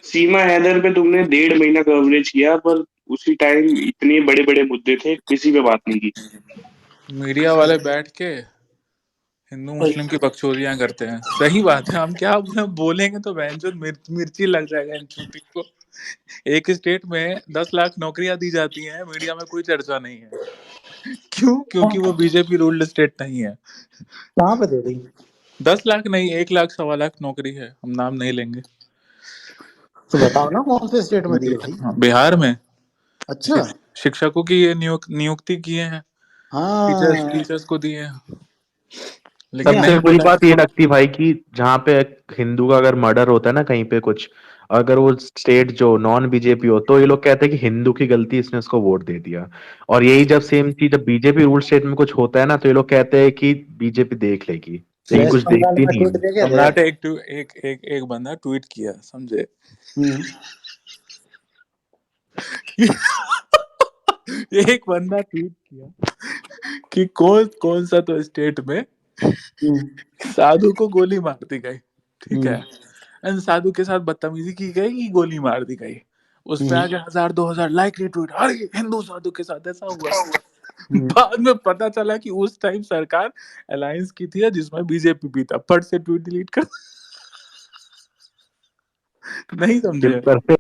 सीमा हैदर पे तुमने 1.5 महीना कवरेज किया, पर उसी टाइम इतने बड़े बड़े मुद्दे थे, किसी पे बात नहीं की। मीडिया वाले बैठ के हिंदू मुस्लिम की बकचोदियां करते हैं, सही बात है, हम क्या बोलेंगे तो बहनचोद मिर्ची लग जाएगा इन चूती को। एक स्टेट में 10 लाख नौकरियां दी जाती हैं, मीडिया में कोई चर्चा नहीं है, क्यों? क्योंकि वो बीजेपी रूल्ड स्टेट नहीं है। कहाँ पे दे दी? 10 लाख नहीं, 1 लाख 1.25 लाख नौकरी है, हम नाम नहीं लेंगे। तो बताओ ना कौन से स्टेट में दिए भाई? हाँ, बिहार में अच्छा। शिक्षकों की ये नियुक्ति किए हैं, टीचर्स हाँ। टीचर्स को दिए हैं, लेकिन नहीं सबसे नहीं बुरी बोला। बात ये लगती भाई कि जहाँ पे एक हिंदू का अगर मर्डर होता है ना कहीं पे कुछ, अगर वो स्टेट जो नॉन बीजेपी हो, तो ये लोग कहते हैं कि हिंदू की गलती, इसने उसको वोट दे दिया। और यही जब सेम चीज जब बीजेपी रूल स्टेट में कुछ होता है ना, तो ये लोग कहते हैं कि बीजेपी देख लेगी, लेकिन वेस्ट कुछ बंगाल देखती में नहीं ट्वीट है। देखे थे? सम्राट एक बंदा ट्वीट किया, समझे? हम्म। एक बंदा ट्वीट किया कि कौन कौन सा तो स्टेट में हम्म। साधु को गोली मार दी गई, ठीक है, हम्म। एंड साधु के साथ बदतमीजी की गई कि गोली मार दी गई। उस पे हम्म। आगे 1,000 2,000 लाइक रिट्वीट, अरे हिंदू साधु के साथ ऐसा हुआ। हम्म। बाद में पता चला कि उस टाइम सरकार अलायंस की थी जिसमें बीजेपी भी था, फट से ट्वीट डिलीट कर। नहीं समझे? सिर्फ करते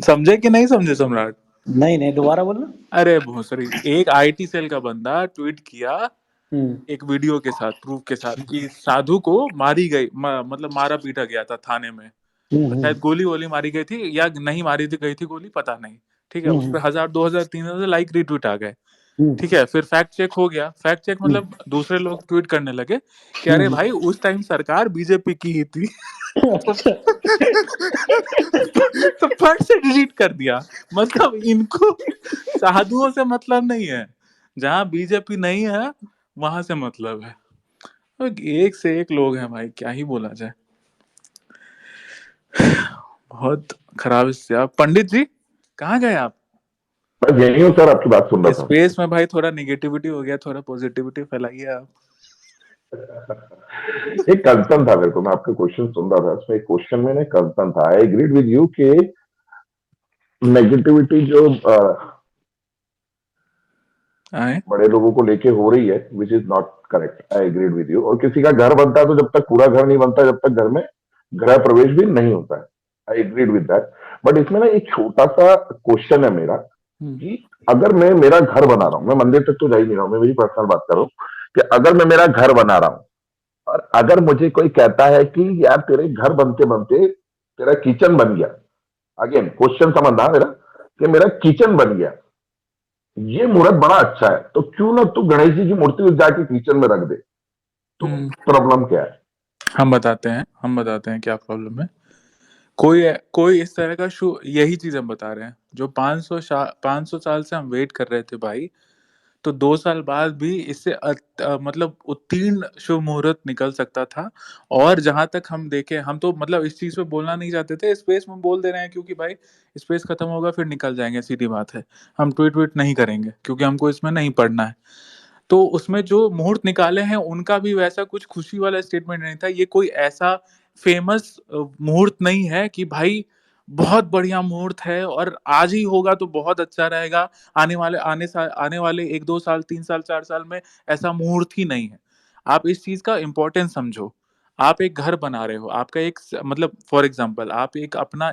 समझे कि नहीं समझे सम्राट? नहीं नहीं, दोबारा बोलना। अरे भोसरी, एक आईटी सेल का बंदा ट्वीट किया हम्म। एक वीडियो के साथ, प्रूफ के साथ, कि साधु को मारी गई, मतलब मारा पीटा गया था थाने में, और हम्म। शायद गोली वोली मारी गई थी या नहीं मारी थी, गई थी गोली, पता नहीं, ठीक है। उस हम्म। पर 1,000 2,000 3,000 लाइक रिट्वीट आ गए, हम्म। ठीक है। फिर फैक्ट चेक हो गया, फैक्ट चेक हम्म। मतलब दूसरे लोग ट्वीट करने लगे कि अरे हम्म। भाई उस टाइम सरकार बीजेपी की ही थी। तो अच्छा। तो फट से डिलीट कर दिया। मतलब इनको साधुओं से मतलब नहीं है, जहां बीजेपी नहीं है वहां से मतलब है। एक से एक लोग हैं भाई, क्या ही बोला जाए, बहुत खराब स्थिति। पंडित जी कहाँ गए आप? बस यही हूँ सर, आपकी बात सुन रहा था। स्पेस में भाई थोड़ा निगेटिविटी हो गया, थोड़ा पॉजिटिविटी फैलाइए आप। एक कंसर्न था मेरे को, मैं आपके क्वेश्चन सुन रहा था, उसमें एक क्वेश्चन में ना कंसर्न था। आई एग्रीड विद यू कि नेगेटिविटी जो आए बड़े लोगों को लेके हो रही है, which is not correct. I agreed with you. और किसी का घर बनता है तो जब तक पूरा घर नहीं बनता, जब तक घर में गृह प्रवेश भी नहीं होता है। I agreed with that. But इसमें ना एक छोटा सा क्वेश्चन है मेरा कि अगर मैं मेरा घर बना रहा हूँ, मैं मंदिर तक तो जा ही नहीं रहा हूँ, मैं मेरी पर्सनल बात कर रहा हूँ कि अगर मैं मेरा घर बना रहा हूँ और अगर मुझे कोई कहता है कि यार तेरे घर बनते बनते तेरा किचन बन गया, अगेन क्वेश्चन समझना मेरा, कि मेरा किचन बन गया, ये मुहूर्त बड़ा अच्छा है, तो क्यों ना तू गणेश जी की मूर्ति उस जाके किचन में रख दे, तो प्रॉब्लम क्या है? हम बताते हैं क्या प्रॉब्लम है। कोई कोई इस तरह का यही चीज हम बता रहे हैं, जो 500 साल से हम वेट कर रहे थे भाई, तो 2 साल बाद भी इससे मतलब उत्तीर्ण शुभ मुहूर्त निकल सकता था। और जहाँ तक हम देखें, हम तो मतलब इस चीज़ पे बोलना नहीं चाहते थे, स्पेस में बोल दे रहे हैं क्योंकि भाई स्पेस खत्म होगा फिर निकल जाएँगे, सीधी बात है। हम ट्वीट नहीं करेंगे क्योंकि हमको इसमें नहीं पढ़ना है। तो उसमें जो मुहूर्त निकाले हैं उनका भी वैसा कुछ खुशी वाला स्टेटमेंट नहीं था। ये कोई ऐसा फेमस मुहूर्त नहीं है कि भाई बहुत बढ़िया मुहूर्त है और आज ही होगा तो बहुत अच्छा रहेगा। आने वाले 1-2 साल, 3 साल, 4 साल में ऐसा मुहूर्त ही नहीं है। आप इस चीज़ का इम्पोर्टेंस समझो। आप एक घर बना रहे हो, आपका एक मतलब फॉर एग्ज़ाम्पल आप एक अपना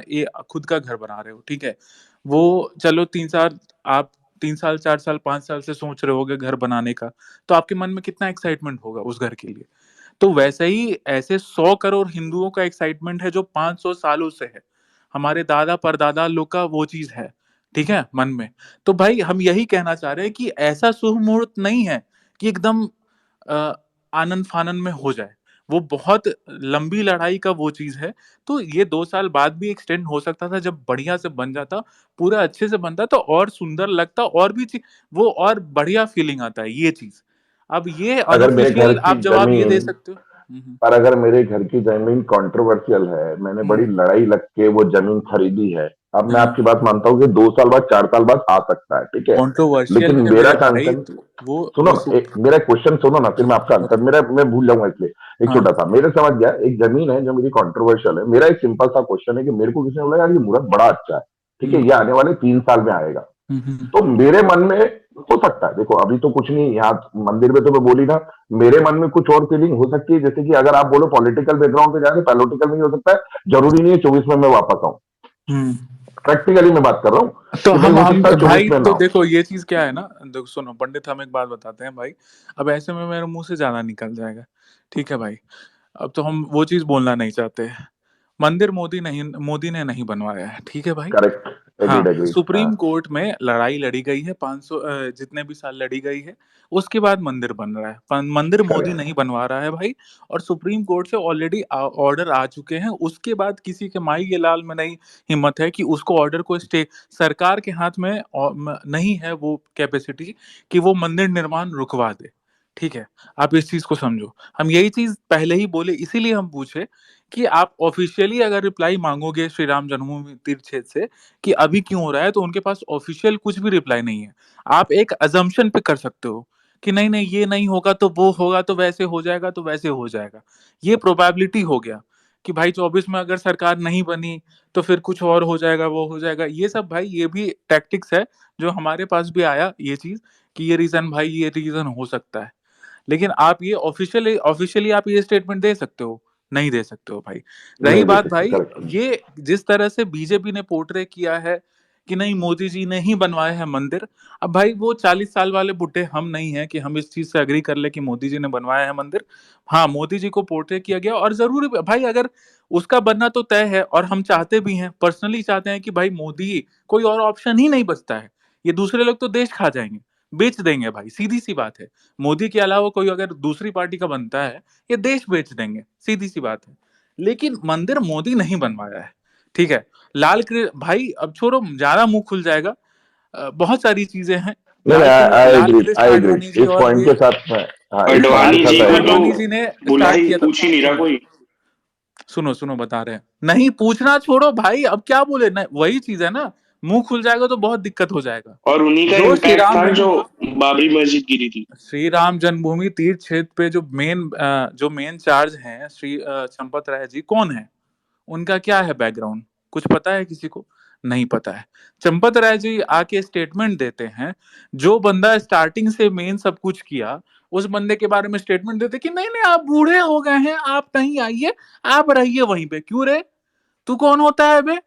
खुद का घर बना रहे हो, ठीक है? वो चलो 3 साल आप 3 साल, 4 साल, 5 साल से सोच रहे होगे घर बनाने का, तो आपके मन में कितना एक्साइटमेंट होगा उस घर के लिए। तो वैसे ही ऐसे 100 करोड़ हिंदुओं का एक्साइटमेंट है जो 500 सालों से है। हमारे दादा-परदादा लोग का वो चीज़ है, ठीक है? मन में। तो भाई हम यही कहना चाह रहे हैं कि ऐसा शुभ मुहूर्त नहीं है कि एकदम अ, आनन-फानन में हो जाए। वो बहुत लंबी लड़ाई का वो चीज़ है। तो ये 2 साल बाद भी एक्सटेंड हो सकता था, जब बढ़िया से बन जाता, पूरा अच्छे से बनता तो और सुंदर लगता, और भी वो और बढ़िया फीलिंग आता है ये चीज़। अब ये अगर मेरे घर अनऑफिशियल की आप जवाब ये दे जमीन सकते हो। हुँ, पर अगर मेरे घर की जमीन कंट्रोवर्शियल है, मैंने बड़ी हुँ, लड़ाई लग के वो जमीन खरीदी है, अब मैं हाँ। आपकी बात मानता हूँ कि 2 साल बाद 4 साल बाद आ सकता है, ठीक है। कंट्रोवर्शियल लेकिन है मेरा मेरे भाई, कंसर्न, तो सुनो वो मेरा क्वेश्चन सुनो ना, फिर मैं आपका आंसर, बताओ। मैं भूल जाऊंगा इसलिए। एक हाँ, छोटा सा मेरे समझ गया, एक जमीन है जो मेरी कंट्रोवर्शियल है, मेरा एक सिंपल सा क्वेश्चन है कि मेरे को किसी ने बोला यार ये मुहूर्त बड़ा अच्छा है, ठीक है, हुँ, ये आने वाले 3 साल में आएगा, हुँ। तो मेरे मन में हो सकता है, देखो अभी तो कुछ नहीं, यहाँ मंदिर में तो मैं बोली ना, मेरे मन में कुछ और फीलिंग हो सकती है, जैसे कि अगर आप बोलो पॉलिटिकल बैकग्राउंड पे जा रहे, पॉलिटिकल में ही हो सकता है, जरूरी नहीं है 24 में मैं वापस आऊं, हुँ। प्रैक्टिकली मैं बात कर रहा हूँ तो कि भाई हो हम सकता है 24 भाई में ना तो हो। देखो ये चीज़ क्या है ना, देखो सुनो पंडित, हम एक बात बताते हैं भाई, अब ऐसे में मेरे मुँह से ज़्यादा निकल जाएगा, ठीक है भाई? अब तो हम वो चीज़ बोलना नहीं चाहते। मंदिर मोदी ने नहीं बनवाया है, ठीक है भाई? करेक्ट, एग्रीड हाँ, एग्रीड, हाँ। सुप्रीम कोर्ट में लड़ाई लड़ी गई है, 500 जितने भी साल लड़ी गई है, उसके बाद मंदिर बन रहा है। मंदिर मोदी करेक्ट। नहीं बनवा रहा है भाई, और सुप्रीम कोर्ट से ऑलरेडी ऑर्डर आ चुके हैं। उसके बाद किसी के माई के लाल में नहीं हिम्मत है कि उसको ऑर्डर को स्टे, सरकार के हाथ में नहीं है वो कैपेसिटी कि वो मंदिर निर्माण रुकवा दे, ठीक है? आप इस चीज़ को समझो। हम यही चीज़ पहले ही बोले, इसीलिए हम पूछे कि आप ऑफिशियली अगर रिप्लाई मांगोगे श्री राम जन्मभूमि तीर्थ क्षेत्र से कि अभी क्यों हो रहा है, तो उनके पास ऑफिशियल कुछ भी रिप्लाई नहीं है। आप एक अजम्पशन पे कर सकते हो कि नहीं नहीं ये नहीं होगा तो वो होगा, तो वैसे हो जाएगा तो वैसे हो जाएगा। ये प्रोबेबिलिटी हो गया कि भाई 24 में अगर सरकार नहीं बनी तो फिर कुछ और हो जाएगा, वो हो जाएगा। ये सब भाई ये भी टैक्टिक्स है, जो हमारे पास भी आया ये चीज कि ये रीजन भाई ये रीजन हो सकता है। लेकिन आप ये ऑफिशियली ऑफिशियली आप ये स्टेटमेंट दे सकते हो, नहीं दे सकते हो भाई। रही नहीं दे बात सकते, भाई, करेक्ट। ये जिस तरह से बीजेपी ने पोर्ट्रे किया है कि नहीं मोदी जी ने ही बनवाया है मंदिर, अब भाई वो 40 साल वाले बुड्ढे हम नहीं हैं कि हम इस चीज से अग्री कर ले कि मोदी जी ने बनवाया है मंदिर। हाँ, मोदी जी को पोर्ट्रे किया गया, और जरूरी भाई अगर उसका बनना तो तय है, और हम चाहते भी हैं, पर्सनली चाहते हैं कि भाई मोदी, कोई और ऑप्शन ही नहीं बचता है। ये दूसरे लोग तो देश खा जाएंगे, बेच देंगे भाई, सीधी सी बात है। मोदी के अलावा कोई अगर दूसरी पार्टी का बनता है, ये देश बेच देंगे, सीधी सी बात है। लेकिन मंदिर मोदी नहीं बनवाया है, ठीक है? भाई अब छोड़ो, ज्यादा मुंह खुल जाएगा। बहुत सारी चीजें हैं। नहीं नहीं, I Lal agreed, Krishna I agreed, Advani ji, इस और पॉइंट ये के साथ मैं, हाँ इस पॉइंट लाल के अडवाणी जी साथ कृष्ण आई को तो आडवाणी एग्रीड। जी ने बुला स्टार्ट ही किया था। पूछ ही नहीं रहा सुनो कोई। सुनो सुनो, बता रहे हैं। नहीं पूछना छोड़ो भाई, अब क्या बोले ना, वही चीज है ना, मुंह खुल जाएगा तो बहुत दिक्कत हो जाएगा। और उन्हीं का जो श्री इम्पैक्ट राम था जन्म जो बाबरी मस्जिद गिरी थी। श्री राम जन्मभूमि तीर्थ क्षेत्र पे जो मेन चार्ज हैं, श्री चंपत राय जी कौन है, उनका क्या है बैकग्राउंड, कुछ पता है किसी को? नहीं पता है। चंपत राय जी आके स्टेटमेंट देते हैं, जो बंदा स्टार्टिंग से मेन सब कुछ किया, उस बंदे के बारे में स्टेटमेंट देते कि नहीं नहीं आप बूढ़े हो गए हैं, आप कहीं आइए, आप रहिए वहीं पे। क्यों रे, तू कौन होता है बे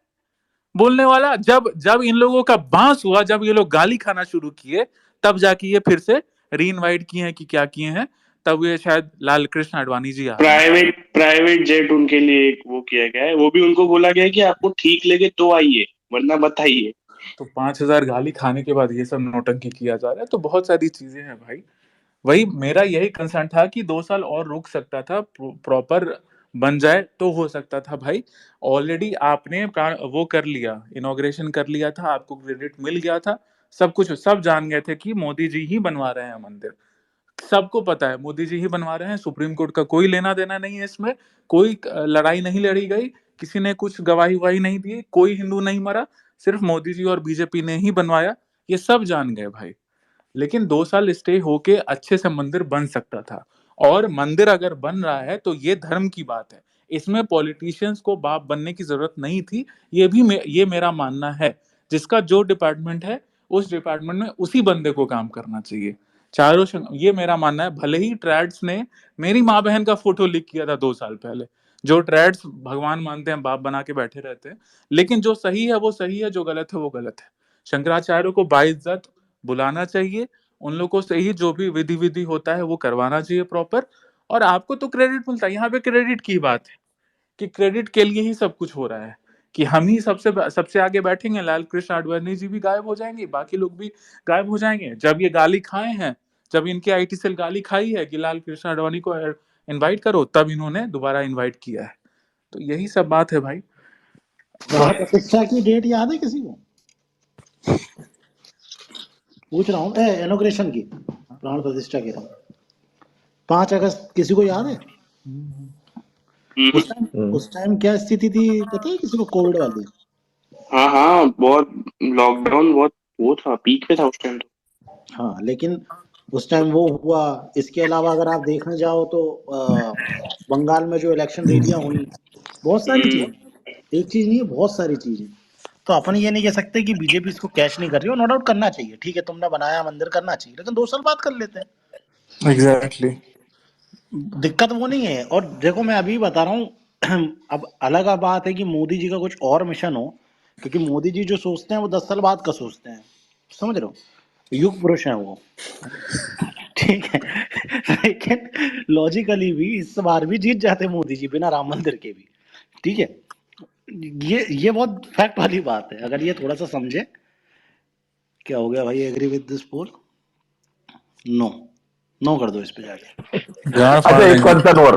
बोलने वाला? जब जब इन लोगों का बांस हुआ, जब ये लोग गाली खाना शुरू किए, तब जाके ये फिर से री इनवाइट किए हैं कि क्या किए हैं, तब ये शायद लाल कृष्ण आडवाणी जी आ रहे हैं। प्राइवेट जेट उनके लिए एक वो किया गया है, वो भी उनको बोला गया है कि आपको ठीक लगे तो आइए, वरना मत आइए। तो 5,000 गाली खाने के बाद ये सब नौटंकी किया जा रहा है, तो बहुत सारी चीजें हैं भाई। वही मेरा यही कंसर्न था कि 2 साल और रुक सकता था, प्रॉपर बन जाए तो हो सकता था भाई। ऑलरेडी आपने वो कर लिया, इनॉग्रेशन कर लिया था, आपको क्रेडिट मिल गया था, सब जान गए थे कि मोदी जी ही बनवा रहे हैं मंदिर। सबको पता है मोदी जी ही बनवा रहे हैं, सुप्रीम कोर्ट का कोई लेना देना नहीं है इसमें, कोई लड़ाई नहीं लड़ी गई, किसी ने कुछ गवाही वही नहीं दी, कोई हिंदू नहीं मरा, सिर्फ मोदी जी और बीजेपी ने ही बनवाया, ये सब जान गए भाई। लेकिन 2 साल स्टे होके अच्छे से मंदिर बन सकता था, और मंदिर अगर बन रहा है तो ये धर्म की बात है, इसमें पॉलिटिशियंस को बाप बनने की जरूरत नहीं थी। ये मेरा मानना है, जिसका जो डिपार्टमेंट है उस डिपार्टमेंट में उसी बंदे को काम करना चाहिए। ये मेरा मानना है। भले ही ट्रैड्स ने मेरी माँ बहन का फोटो लीक किया था 2 साल पहले, जो ट्रैड्स भगवान मानते हैं, बाप बना के बैठे रहते हैं, लेकिन जो सही है वो सही है, जो गलत है वो गलत है। शंकराचार्य को बाइज्जत बुलाना चाहिए, उन लोगों से ही जो भी विधि होता है वो करवाना चाहिए प्रॉपर, और आपको तो क्रेडिट मिलता है। यहाँ पे क्रेडिट की बात है कि क्रेडिट के लिए ही सब कुछ हो रहा है, कि हम ही सबसे आगे बैठेंगे, लाल कृष्ण आडवाणी जी भी गायब हो जाएंगे, बाकी लोग भी गायब हो जाएंगे। जब ये गाली खाए हैं, जब इनके आईटी सेल गाली खाई है कि लाल कृष्ण आडवाणी को इनवाइट करो, तब इन्होंने दोबारा इनवाइट किया है। तो यही सब बात है भाई। प्राण प्रतिष्ठा की डेट याद है किसी को? पूछ रहा हूँ, इनॉग्रेशन की, प्राण प्रतिष्ठा के 5 अगस्त किसी को याद है? उस टाइम क्या स्थिति थी पता है किसी को? कोविड वाली। हाँ हाँ, बहुत लॉकडाउन, बहुत वो था, पीक पे था उस टाइम तो। हाँ, लेकिन उस टाइम वो हुआ। इसके अलावा अगर आप देखने जाओ तो बंगाल में जो इलेक्शन रैलियां हुई, बहुत सारी चीजें, एक चीज नहीं है, बहुत सारी चीजें। तो अपन ये नहीं कह सकते कि बीजेपी इसको कैश नहीं कर रही हो, नो डाउट करना चाहिए, ठीक है, तुमने बनाया मंदिर, करना चाहिए, लेकिन 2 साल बाद कर लेते हैं। एग्जैक्टली। दिक्कत वो नहीं है। और देखो मैं अभी बता रहा हूँ अब अलग बात है कि मोदी जी का कुछ और मिशन हो, क्योंकि मोदी जी जो सोचते हैं वो 10 साल बाद का सोचते हैं, समझ रहे हो? युग पुरुष हैं वो, ठीक है। लेकिन लॉजिकली भी इस बार भी जीत जाते मोदी जी बिना राम मंदिर के भी, ठीक है। ये बहुत फैक्ट वाली बात है, अगर ये थोड़ा सा समझे। क्या हो गया भाई? Agree with this poll? No, no कर दो इस पे जाके। अच्छा, एक क्वेश्चन और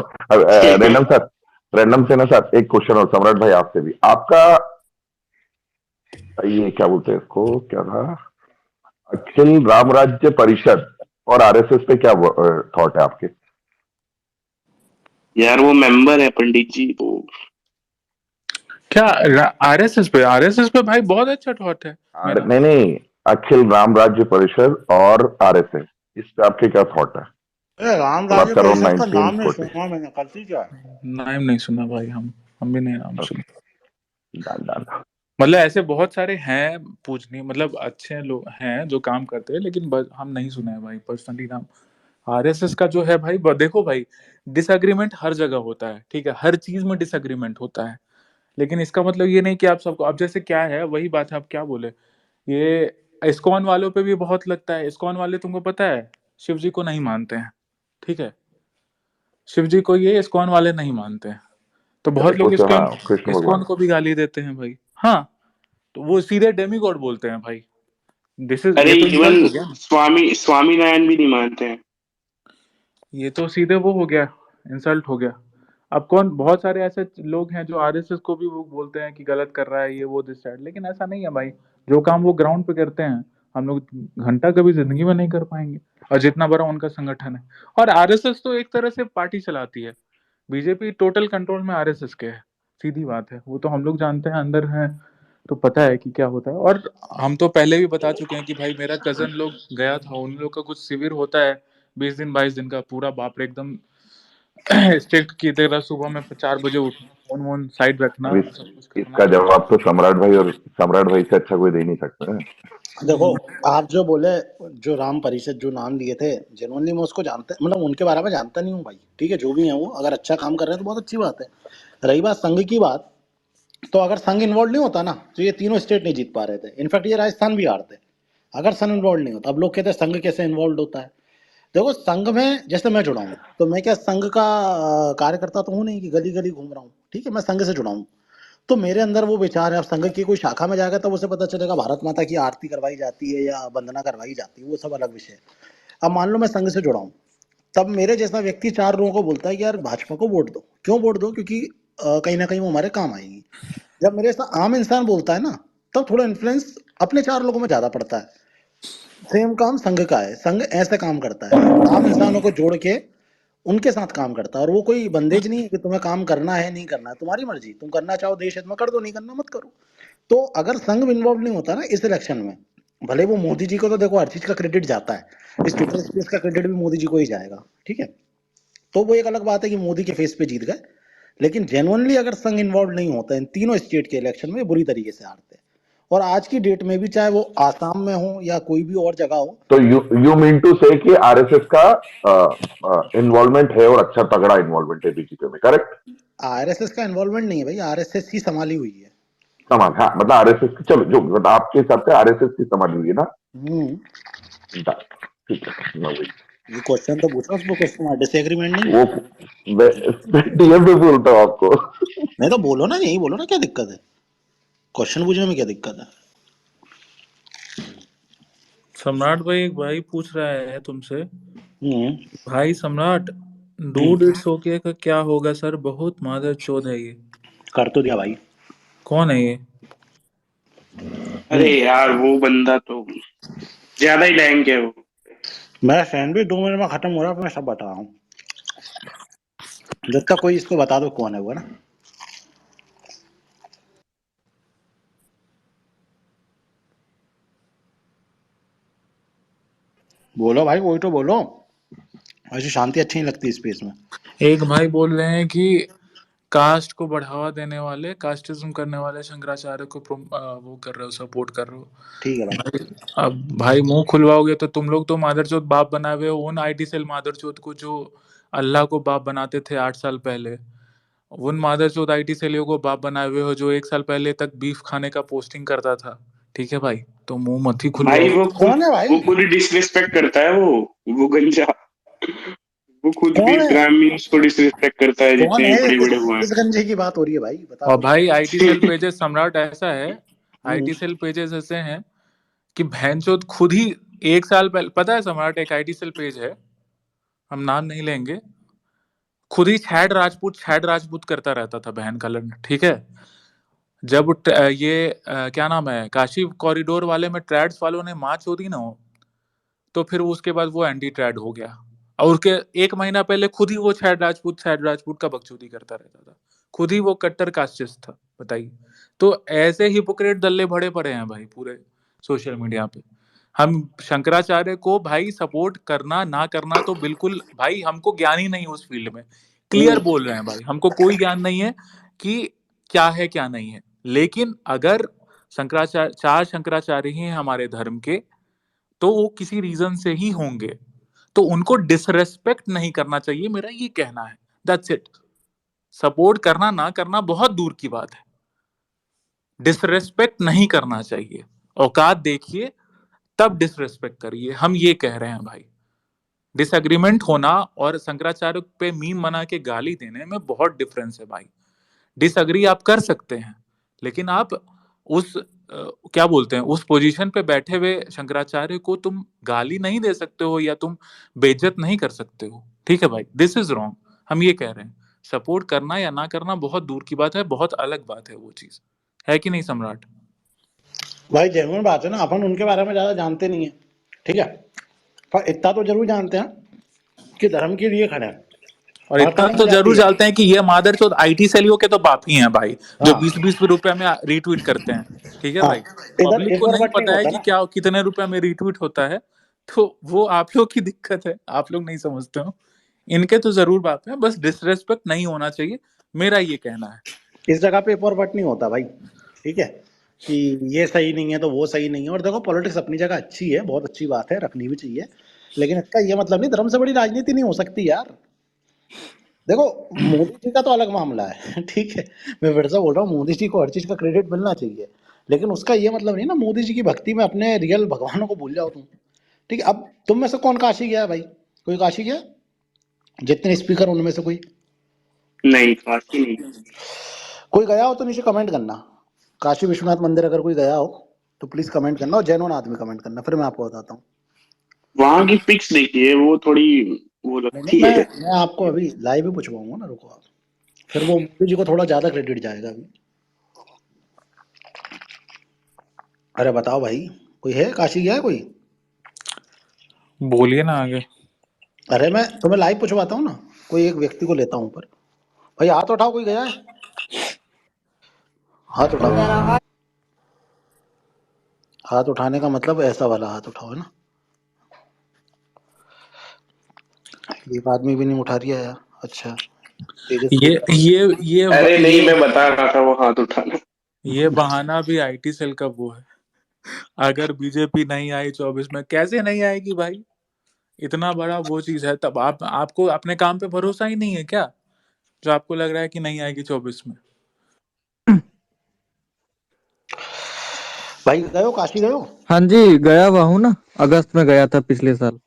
रैंडम से ना सर, एक क्वेश्चन और सम्राट भाई आपसे भी। आपका ये क्या बोलते हैं इसको, क्या था, अखिल राम राज्य परिषद और आरएसएस पे क्या थॉट है आपके? यार वो मेंबर है पंडित जी, वो क्या आरएसएस पे भाई बहुत अच्छा थॉट है मेरा। नहीं, अखिल राम राज्य परिषद और आरएसएस, इस पे आपके क्या थॉट है? राम बात राज्य कर रहा हूँ परिषद का नाम नहीं 1940। सुना मैंने, करती क्या है? नाम नहीं सुना भाई, हम भी नहीं नाम सुना। डाल मतलब ऐसे बहुत सारे हैं पूजनीय, मतलब अच्छे लोग हैं जो काम करते हैं, लेकिन हम नहीं सुने हैं भाई पर्सनली नाम। आरएसएस का जो है भाई, देखो भाई, डिसएग्रीमेंट हर जगह होता है, ठीक है, हर चीज में डिसएग्रीमेंट होता है, लेकिन इसका मतलब ये नहीं कि आप सबको, अब जैसे क्या है, वही बात है, आप क्या बोले, ये इस्कॉन वालों पे भी बहुत लगता है। इस्कॉन वाले तुमको पता है शिव जी को नहीं मानते हैं, ठीक है, शिव जी को ये इस्कॉन वाले नहीं मानते हैं, तो बहुत लोग हाँ, कृष्ण इस्कॉन भगवान। को भी गाली देते हैं भाई। हाँ, तो वो सीधे डेमीगॉड बोलते हैं भाई। अरे ये तो इवन इंसल्ट हो गया ना, स्वामी नारायण भी नहीं मानते हैं। ये तो सीधे वो हो गया, इंसल्ट हो गया। अब कौन, बहुत सारे ऐसे लोग हैं जो आरएसएस को भी वो बोलते हैं कि गलत कर रहा है ये वो दिस दैट, लेकिन ऐसा नहीं है भाई। जो काम वो ग्राउंड पे करते हैं, हम लोग घंटा कभी जिंदगी में नहीं कर पाएंगे, और जितना बड़ा उनका संगठन है। और आरएसएस तो एक तरह से पार्टी चलाती है, बीजेपी टोटल कंट्रोल में आरएसएस के है, सीधी बात है, वो तो हम लोग जानते हैं, अंदर है तो पता है कि क्या होता है। और हम तो पहले भी बता चुके हैं कि भाई मेरा कजन लोग गया था, उन लोग का कुछ शिविर होता है 20 दिन 22 दिन का, पूरा बाप रे एकदम स्ट्रिक्ट की तरह, सुबह में 4 बजे उठना, फोन वोन साइड रखना, अब सब कुछ करना। इसका जवाब तो सम्राट भाई से अच्छा कोई दे नहीं सकता है। देखो, आप जो बोले, जो राम परिषद जो नाम लिए थे, जेनुअनली मैं उसको जानते, मतलब उनके बारे में जानता नहीं हूँ भाई, ठीक है, जो भी है वो अगर अच्छा काम कर रहे हैं तो बहुत अच्छी बात है। रही बात संघ की बात, तो अगर संघ इन्वॉल्व नहीं होता ना तो ये तीनों स्टेट नहीं जीत पा रहे थे, इनफैक्ट ये राजस्थान भी हारते अगर संघ इन्वॉल्व नहीं होता। अब लोग कहते हैं संघ कैसे इन्वॉल्व होता है। देखो, संघ में जैसे मैं जुड़ा हूँ, तो मैं क्या संघ का कार्यकर्ता तो हूँ नहीं कि गली गली घूम रहा हूँ, ठीक है, मैं संघ से जुड़ा हूँ। तो मेरे अंदर वो विचार है। अब संघ की कोई शाखा में जाएगा तब उसे पता चलेगा भारत माता की आरती करवाई जाती है या वंदना करवाई जाती है, वो सब अलग विषय है। अब मान लो मैं संघ से जुड़ा हूँ, तब मेरे जैसा व्यक्ति 4 लोगों को बोलता है कि यार भाजपा को वोट दो। क्यों वोट दो? क्योंकि कहीं ना कहीं वो हमारे काम आएगी। जब मेरे जैसा आम इंसान बोलता है ना, तब थोड़ा इन्फ्लुएंस अपने 4 लोगों में ज्यादा पड़ता है। सेम काम संघ का है। संघ ऐसे काम करता है, आम इंसानों को जोड़ के उनके साथ काम करता है, और वो कोई बंदेज नहीं है कि तुम्हें काम करना है नहीं करना है, तुम्हारी मर्जी, तुम करना चाहो देश हित में कर दो, नहीं करना मत करो। तो अगर संघ इन्वॉल्व नहीं होता ना इस इलेक्शन में, भले वो मोदी जी को तो देखो हर चीज का क्रेडिट जाता है, इस ट्विटर स्पेस का क्रेडिट भी मोदी जी को ही जाएगा, ठीक है। तो वो एक अलग बात है कि मोदी के फेस पे जीत गए, लेकिन जेनुअनली अगर संघ इन्वॉल्व नहीं होता इन तीनों स्टेट के इलेक्शन में, बुरी तरीके से हारते हैं। और आज की डेट में भी चाहे वो आसाम में हो या कोई भी और जगह हो, तो यू मीन टू से कि आरएसएस का इन्वॉल्वमेंट है और अच्छा तगड़ा इन्वॉल्वमेंट है बीजेपी में, करेक्ट? आरएसएस का इन्वॉल्वमेंट नहीं है भाई, आरएसएस ही संभाली हुई है। समान, हाँ, मतलब आरएसएस की, चलो जो मतलब आपके हिसाब से आरएसएस की समझ हुई है ना? ठीक है, मैं वही ये क्वेश्चन तो पूछो, उसमें क्वेश्चन डिसएग्रीमेंट नहीं वो है। डीएम पे बोलता हूँ आपको। नहीं तो बोलो ना, यही बोलो ना, क्या दिक्कत है, क्वेश्चन पूछने में क्या दिक्कत है। सम्राट भाई, एक भाई पूछ रहा है तुमसे। हम्म भाई सम्राट, डूड इट्स ओके का क्या होगा सर? बहुत मादर चोद है ये। कर तो दिया भाई। कौन है ये? अरे यार वो बंदा तो ज्यादा ही लैंग है वो। मेरा सैंडविच 2 मिनट में खत्म हो रहा है, मैं सब बता रहा हूँ। जब तक कोई इसको बता दो कौन है वो ना। बोलो भाई, कोई तो बोलो, ऐसी शांति अच्छी नहीं लगती स्पेस में। एक भाई बोल रहे हैं कि कास्ट को बढ़ावा देने वाले, कास्टिज्म करने वाले शंकराचार्य को वो कर रहे हो, सपोर्ट कर रहे हो। ठीक है भाई। भाई, अब भाई मुंह खुलवाओगे तो तुम लोग तो मादरचोद बाप बनाए हुए हो उन आईटी सेल मादरचोद को जो अल्लाह को बाप बनाते थे 8 साल पहले। उन मादरचोद आईटी सेलियों को बाप बनाए हुए हो जो 1 साल पहले तक बीफ खाने का पोस्टिंग करता था। ठीक है भाई, तो मुंह मत ही भाई खुलवाओ। कौन है वो भाई? खुद ही डिसरिस्पेक्ट करता है वो गंजा। वो खुद भी कौन है? ब्राह्मण्स को डिसरिस्पेक्ट करता है कौन जितने है भी ये? बड़े बड़े हुए किस गंजे की बात हो रही है भाई, बता और दो। भाई आईटी सेल हैं। पेजेस सम्राट ऐसा है, हम्म आईटी सेल पेजेस ऐसे हैं कि भैंचोद खुद ही 1 साल पहले, पता है सम्राट, एक आईटी सेल पेज है, हम नाम नहीं लेंगे, खुद ही छैड राजपूत करता रहता था बहन का लड़ना। ठीक है, जब क्या नाम है, काशी कॉरिडोर वाले में ट्रैड्स वालों ने माँ चोदी ना हो, तो फिर उसके बाद वो एंटी ट्रैड हो गया। और उसके 1 महीना पहले खुद ही वो छैड राजपूत का बकचोदी करता रहता था, खुद ही वो कट्टर कास्टिस्ट था, बताइए। तो ऐसे हिपोक्रेट दल्ले भरे पड़े हैं भाई पूरे सोशल मीडिया पे। हम शंकराचार्य को भाई सपोर्ट करना ना करना तो बिल्कुल भाई, हमको ज्ञान ही नहीं उस फील्ड में, क्लियर बोल रहे हैं भाई, हमको कोई ज्ञान नहीं है कि क्या है क्या नहीं है। लेकिन अगर चार शंकराचार्य ही हैं हमारे धर्म के, तो वो किसी रीजन से ही होंगे, तो उनको डिसरेस्पेक्ट नहीं करना चाहिए, मेरा ये कहना है। That's it. सपोर्ट करना ना करना बहुत दूर की बात है, डिसरेस्पेक्ट नहीं करना चाहिए। औकात देखिए तब डिसरेस्पेक्ट करिए, हम ये कह रहे हैं भाई। डिसएग्रीमेंट होना और शंकराचार्य पे मीम बना के गाली देने में बहुत डिफरेंस है भाई। डिसएग्री आप कर सकते हैं, लेकिन आप उस क्या बोलते हैं, उस पोजीशन पे बैठे हुए शंकराचार्य को तुम गाली नहीं दे सकते हो या तुम बेइज्जत नहीं कर सकते हो। ठीक है भाई, दिस इज रॉन्ग। हम ये कह रहे हैं, सपोर्ट करना या ना करना बहुत दूर की बात है, बहुत अलग बात है वो चीज, है कि नहीं सम्राट? भाई जेन्युइन बात है ना, अपन उनके बारे में ज्यादा जानते नहीं है, ठीक है, पर इतना तो जरूर जानते हैं कि धर्म के लिए खड़े हैं। और बात इतना समझ तो में जाती जरूर है। जानते हैं कि ये मादरचोद आईटी सेलियों के तो बाप ही हैं भाई, जो हाँ 20-20 रुपए में रिट्वीट करते हैं। ठीक है हाँ। भाई, इधर पब्लिक एक को और नहीं बट नहीं पता है होता कि ना। क्या कितने रुपए में रिट्वीट होता है, तो वो आप लोग की दिक्कत है, आप लोग नहीं समझते हो। इनके तो जरूर बाप है, बस डिसरेस्पेक्ट नहीं होना चाहिए, मेरा ये कहना है। इस जगह पे एक और बट नहीं होता भाई, ठीक है, कि ये सही नहीं है तो वो सही नहीं है। और देखो पॉलिटिक्स अपनी जगह अच्छी है, बहुत अच्छी बात है, रखनी भी चाहिए, लेकिन इसका ये मतलब नहीं धर्म से बड़ी राजनीति नहीं हो सकती यार। देखो मोदी जी का तो अलग मामला है ठीक है, मैं फिर से बोल रहा हूँ, मोदी जी को हर चीज का क्रेडिट मिलना चाहिए, लेकिन उसका ये मतलब नहीं ना मोदी जी की भक्ति में अपने रियल भगवानों को भूल जाओ तुम। ठीक है, अब तुम में से कौन काशी गया है भाई? कोई काशी गया? जितने स्पीकर उनमें से कोई? नहीं, काशी नहीं। कोई गया हो तो नीचे कमेंट करना, काशी विश्वनाथ मंदिर अगर कोई गया हो तो प्लीज कमेंट करना, और जेन्युइन आदमी कमेंट करना, फिर मैं आपको बताता हूँ। वहां की पिक्स देखिए, वो थोड़ी वो नहीं नहीं, लगती है। मैं आपको अभी लाइव ही पूछवाऊंगा ना, रुको आप, फिर वो मोदी जी को थोड़ा ज्यादा क्रेडिट जाएगा अभी। अरे बताओ भाई, कोई है काशी गया है कोई? बोलिए ना आगे। अरे मैं तुम्हें लाइव पूछवाता हूँ ना, कोई एक व्यक्ति को लेता हूँ ऊपर। भाई हाथ उठाओ, कोई गया है? हाथ उठाओ। हाथ उठाने का मतलब ऐसा वाला हाथ उठाओ, है ना? एक आदमी भी नहीं उठा रिया यार। अच्छा, तेजस्वी ये अरे नहीं, ये मैं बता रहा था वो हाथ उठाना। ये बहाना भी आईटी सेल का वो है। अगर बीजेपी नहीं आई 24 में, कैसे नहीं आएगी भाई? इतना बड़ा वो चीज है, तब आपको अपने काम पे भरोसा ही नहीं है क्या, जो आपको लग रहा है कि नहीं आएगी 24 में? भाई गए हो, काशी गए हो? हाँ जी, गया हुआ हूँ ना, अगस्त में गया था पिछले साल।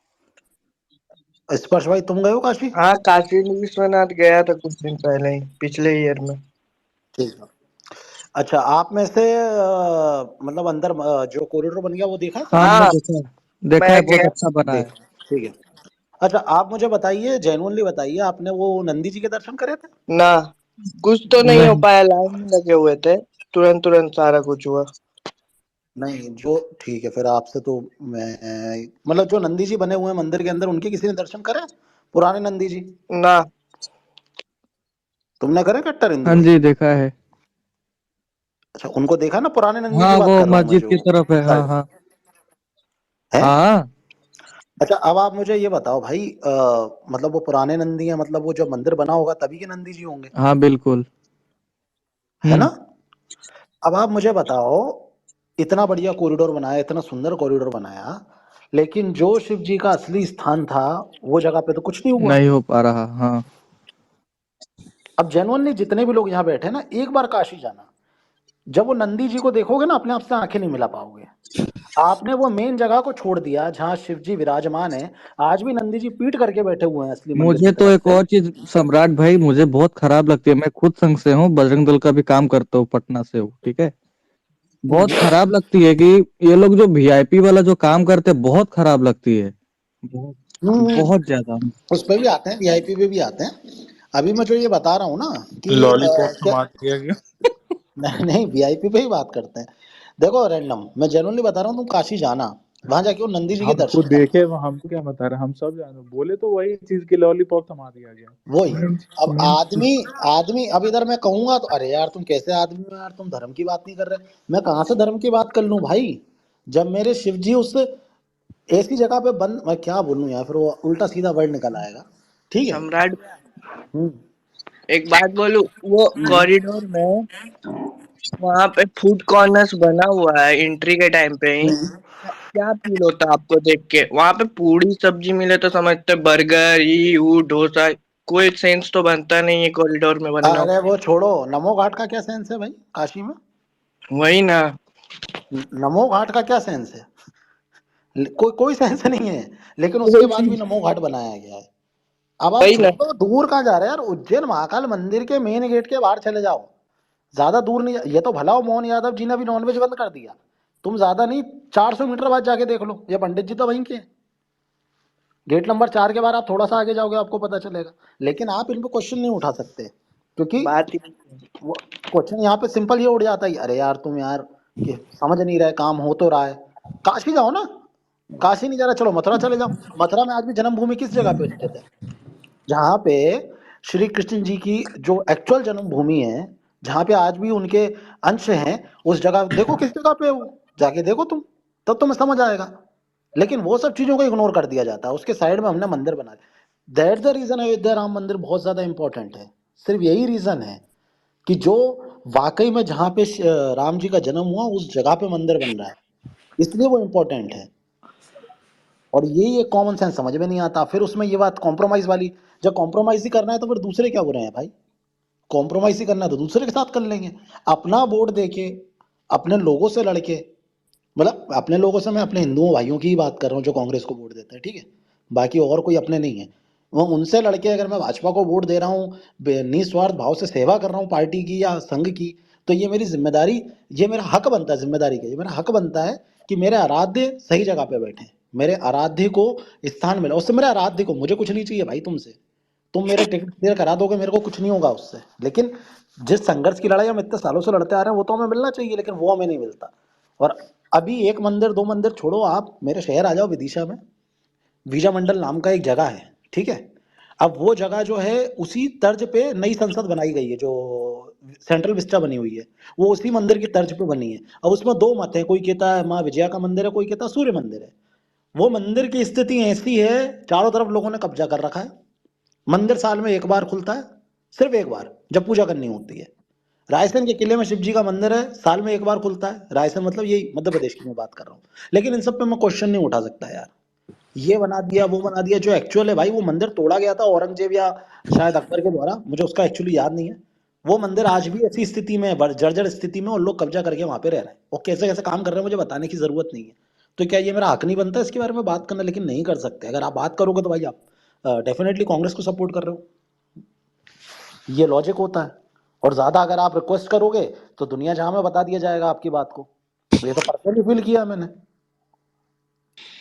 स्पर्श भाई तुम गए हो काशी? हाँ, काशी विश्वनाथ गया था कुछ दिन पहले ही, पिछले ईयर में। ठीक है। अच्छा, आप में से मतलब अंदर जो कॉरिडोर बन गया वो देखा है हाँ, सबने? हमने हाँ, देखा है, मैं बहुत गया। अच्छा बना है। देखा, ठीक है। अच्छा, आप मुझे बताइए, जेन्युइनली बताइए, आपने वो नंदी जी के दर्शन करे थे? ना, कुछ तो नहीं हो नहीं, पाया, लाइन में लगे हुए थे। तुरंत तुरंत सारा कुछ हुआ। नहीं, जो ठीक है, फिर आपसे तो मैं मतलब जो नंदी जी बने हुए हैं मंदिर के अंदर, उनके किसी ने दर्शन करे? पुराने नंदी जी ना, तुमने करे? कट्टर हिंदू हाँ भाई। जी, देखा है। अच्छा, उनको देखा ना? पुराने नंदी की हाँ, बात वो कर रहा हूँ मैं, मस्जिद की जो तरफ है। हाँ साइड हाँ है। हाँ। अच्छा, अब आप मुझे ये बताओ भाई, मतलब वो पुराने नंदी है, मतलब वो जो मंदिर बना होगा तभी के नंदी जी होंगे, हाँ, बिल्कुल। है ना? हम्म। अब आप मुझे बताओ, इतना बढ़िया कॉरिडोर बनाया, इतना सुंदर कॉरिडोर बनाया, लेकिन जो शिव जी का असली स्थान था वो जगह पे तो कुछ नहीं हुआ। नहीं हो पा रहा। हाँ, अब जेनुअनली जितने भी लोग यहाँ बैठे हैं ना, एक बार काशी जाना। जब वो नंदी जी को देखोगे ना, अपने आप से आंखें नहीं मिला पाओगे। आपने वो मेन जगह को छोड़ दिया जहाँ शिव जी विराजमान है। आज भी नंदी जी पीठ करके बैठे हुए हैं असली मंदिर मुझे की तो तरफ एक से। और चीज सम्राट भाई, मुझे बहुत खराब लगती है। मैं खुद संघ से हूँ, बजरंग दल का भी काम करता हूँ, पटना से हूँ, ठीक है। बहुत खराब लगती है कि ये लोग जो वीआईपी वाला जो काम करते हैं, बहुत खराब लगती है। बहुत, बहुत ज्यादा। उस पे भी आते हैं, वीआईपी पे भी आते हैं। अभी मैं जो ये बता रहा हूँ ना कि लॉलीपॉप क्या, थमा दिया गया। नहीं नहीं, वीआईपी पे ही बात करते हैं। देखो रैंडम, मैं जेनुअनली बता रहा हूँ, तुम काशी जाना, वहां जाके वो नंदी जी के हमको दर्शन करना। देखे वो, हमको क्या बता रहे, हम सब जाने बोले तो वही चीज की लॉलीपॉप थमा दिया गया। वही। अब आदमी आदमी अब इधर मैं कहूंगा तो अरे यार तुम कैसे आदमी हो यार, तुम धर्म की बात नहीं कर रहे। मैं कहाँ से धर्म की बात कर लूं भाई, जब मेरे शिव जी उस ऐसी जगह पे बंद, मैं क्या बोलूं यार, फिर वो उल्टा सीधा वर्ड निकल आएगा। ठीक है। सम्राट, हम्म। एक बात बोलूं, वो कॉरिडोर में वहां पे फूड कॉर्नर्स बना हुआ है एंट्री के टाइम पे ही। क्या फील होता है आपको देख के? वहां पे पूरी सब्जी मिले तो समझते बर्गर, ये वो डोसा। कोई सेंस तो बनता नहीं है कॉरिडोर में बनना। अरे वो छोड़ो, नमो घाट का क्या सेंस है भाई काशी में? वही ना। नमो घाट का क्या सेंस है? कोई कोई सेंस नहीं है। लेकिन उसके कोई बाद भी सेंस, नमो घाट बनाया गया है। अब आप वही ना। छोड़ो, दूर कहाँ जा रहे हैं यार, उज्जैन महाकाल मंदिर के मेन गेट के बाहर चले जाओ। ज्यादा दूर नहीं, ये तो भला हो मोहन यादव जी ने भी नॉनवेज बंद कर दिया। तुम ज्यादा नहीं, 400 मीटर बाद जाके देख लो, ये पंडित जी तो वहीं के हैं। गेट नंबर 4 के बाद आप थोड़ा सा आगे जाओगे, आपको पता चलेगा। लेकिन आप इन पे क्वेश्चन नहीं उठा सकते, क्योंकि बात ही वो क्वेश्चन यहाँ पे सिंपल ये उड़ जाता है, अरे यार तुम यार कि समझ नहीं रहे, काम हो तो रहा है। काशी जाओ ना। काशी नहीं जा रहा, चलो मथुरा चले जाओ। मथुरा में आज भी जन्मभूमि किस जगह पे स्थित है? जहाँ पे श्री कृष्ण जी की जो एक्चुअल जन्मभूमि है, जहाँ पे आज भी उनके अंश हैं, उस जगह देखो किस जगह पे है वो, जाके देखो तुम, तब तुम्हें समझ आएगा। लेकिन वो सब चीजों को इग्नोर कर दिया जाता है, उसके साइड में हमने मंदिर बना दिया। That the reason Ayodhya Ram Mandir बहुत ज्यादा इंपॉर्टेंट है। सिर्फ यही रीजन है कि जो वाकई में जहाँ पे राम जी का जन्म हुआ उस जगह पे मंदिर बन रहा है, इसलिए वो इम्पोर्टेंट है। और यही एक कॉमन सेंस समझ में नहीं आता। फिर उसमें ये बात कॉम्प्रोमाइज वाली, जब कॉम्प्रोमाइज ही करना है तो फिर दूसरे क्या बुरे हैं भाई? कॉम्प्रोमाइज ही करना है तो दूसरे के साथ कर लेंगे। अपना वोट देके, अपने लोगों से लड़के, मतलब अपने लोगों से मैं अपने हिंदुओं भाइयों की ही बात कर रहा हूँ जो कांग्रेस को वोट देते हैं, ठीक है? बाकी और कोई अपने नहीं है। वो उनसे लड़के अगर मैं भाजपा को वोट दे रहा हूँ, निस्वार्थ भाव से सेवा कर रहा हूँ पार्टी की या संघ की, तो ये मेरी जिम्मेदारी, ये मेरा हक बनता है, जिम्मेदारी का ये मेरा हक बनता है कि मेरे आराध्य सही जगह पे बैठे, मेरे आराध्य को स्थान मिला। उससे मेरे आराध्य को, मुझे कुछ नहीं चाहिए भाई तुमसे। तुम मेरे टिकट क्लियर करा दोगे, मेरे को कुछ नहीं होगा उससे। लेकिन जिस संघर्ष की लड़ाई हम इतने सालों से लड़ते आ रहे हैं वो तो हमें मिलना चाहिए, लेकिन वो हमें नहीं मिलता। और अभी एक मंदिर दो मंदिर छोड़ो, आप मेरे शहर आ जाओ विदिशा में, वीजा मंडल नाम का एक जगह है, ठीक है। अब वो जगह जो है उसी तर्ज पे नई संसद बनाई गई है, जो सेंट्रल विस्टा बनी हुई है, वो उसी मंदिर की तर्ज पे बनी है। अब उसमें दो मत है, कोई कहता है माँ विजया का मंदिर है, कोई कहता है सूर्य मंदिर है। वो मंदिर की स्थिति ऐसी है, चारों तरफ लोगों ने कब्जा कर रखा है। मंदिर साल में एक बार खुलता है, सिर्फ एक बार, जब पूजा करनी होती है। रायसेन के किले में शिव जी का मंदिर है, साल में एक बार खुलता है। रायसेन मतलब यही मध्य प्रदेश की मैं बात कर रहा हूँ। लेकिन इन सब पे मैं क्वेश्चन नहीं उठा सकता यार, ये बना दिया वो बना दिया। जो एक्चुअल है भाई, वो मंदिर तोड़ा गया था औरंगजेब या शायद अकबर के द्वारा, मुझे उसका एक्चुअली याद नहीं है। वो मंदिर आज भी ऐसी स्थिति में है, जर्जर स्थिति में, और लोग कब्जा करके वहां पे रह रहे हैं। और कैसे कैसे काम कर रहे हैं मुझे बताने की जरूरत नहीं है। तो क्या ये मेरा हक नहीं बनता इसके बारे में बात करना? लेकिन नहीं कर सकते। अगर आप बात करोगे तो भाई आप डेफिनेटली कांग्रेस को सपोर्ट कर रहे हो, ये लॉजिक होता है। और ज्यादा अगर आप रिक्वेस्ट करोगे तो दुनिया जहां में बता दिया जाएगा आपकी बात को। ये तो पर्सनली फील किया मैंने।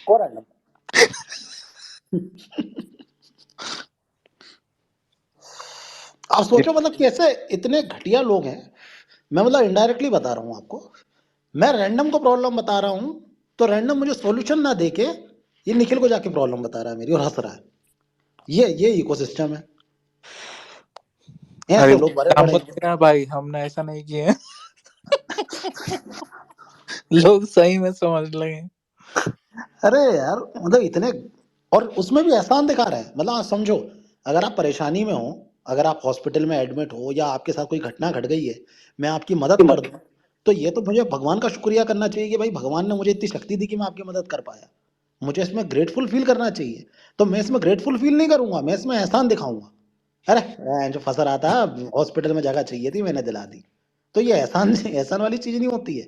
और है ना? आप सोचो मतलब कैसे इतने घटिया लोग हैं। मैं मतलब इनडायरेक्टली बता रहा हूँ आपको, मैं रैंडम को प्रॉब्लम बता रहा हूँ, तो रैंडम मुझे सॉल्यूशन ना देके ये निखिल को जाके प्रॉब्लम बता रहा है मेरी, और हंस रहा है। ये इकोसिस्टम है, अरे ऐसे लोग भरे काम पड़े मत हैं। करना भाई, हमने ऐसा नहीं किए हैं। लोग सही में समझ लगे। अरे यार मतलब इतने, और उसमें भी एहसान दिखा रहे हैं। मतलब आप समझो, अगर आप परेशानी में हो, अगर आप हॉस्पिटल में एडमिट हो, या आपके साथ कोई घटना घट गई है, मैं आपकी मदद कर दूं, तो ये तो मुझे भगवान का शुक्रिया करना चाहिए कि भाई भगवान ने मुझे इतनी शक्ति दी कि मैं आपकी मदद कर पाया। मुझे इसमें ग्रेटफुल फील करना चाहिए। तो मैं इसमें ग्रेटफुल फील नहीं करूंगा, मैं इसमें एहसान दिखाऊंगा। अरे जो फंस रहा था, हॉस्पिटल में जगह चाहिए थी, मैंने दिला दी। तो ये एहसान एहसान वाली चीज नहीं होती है।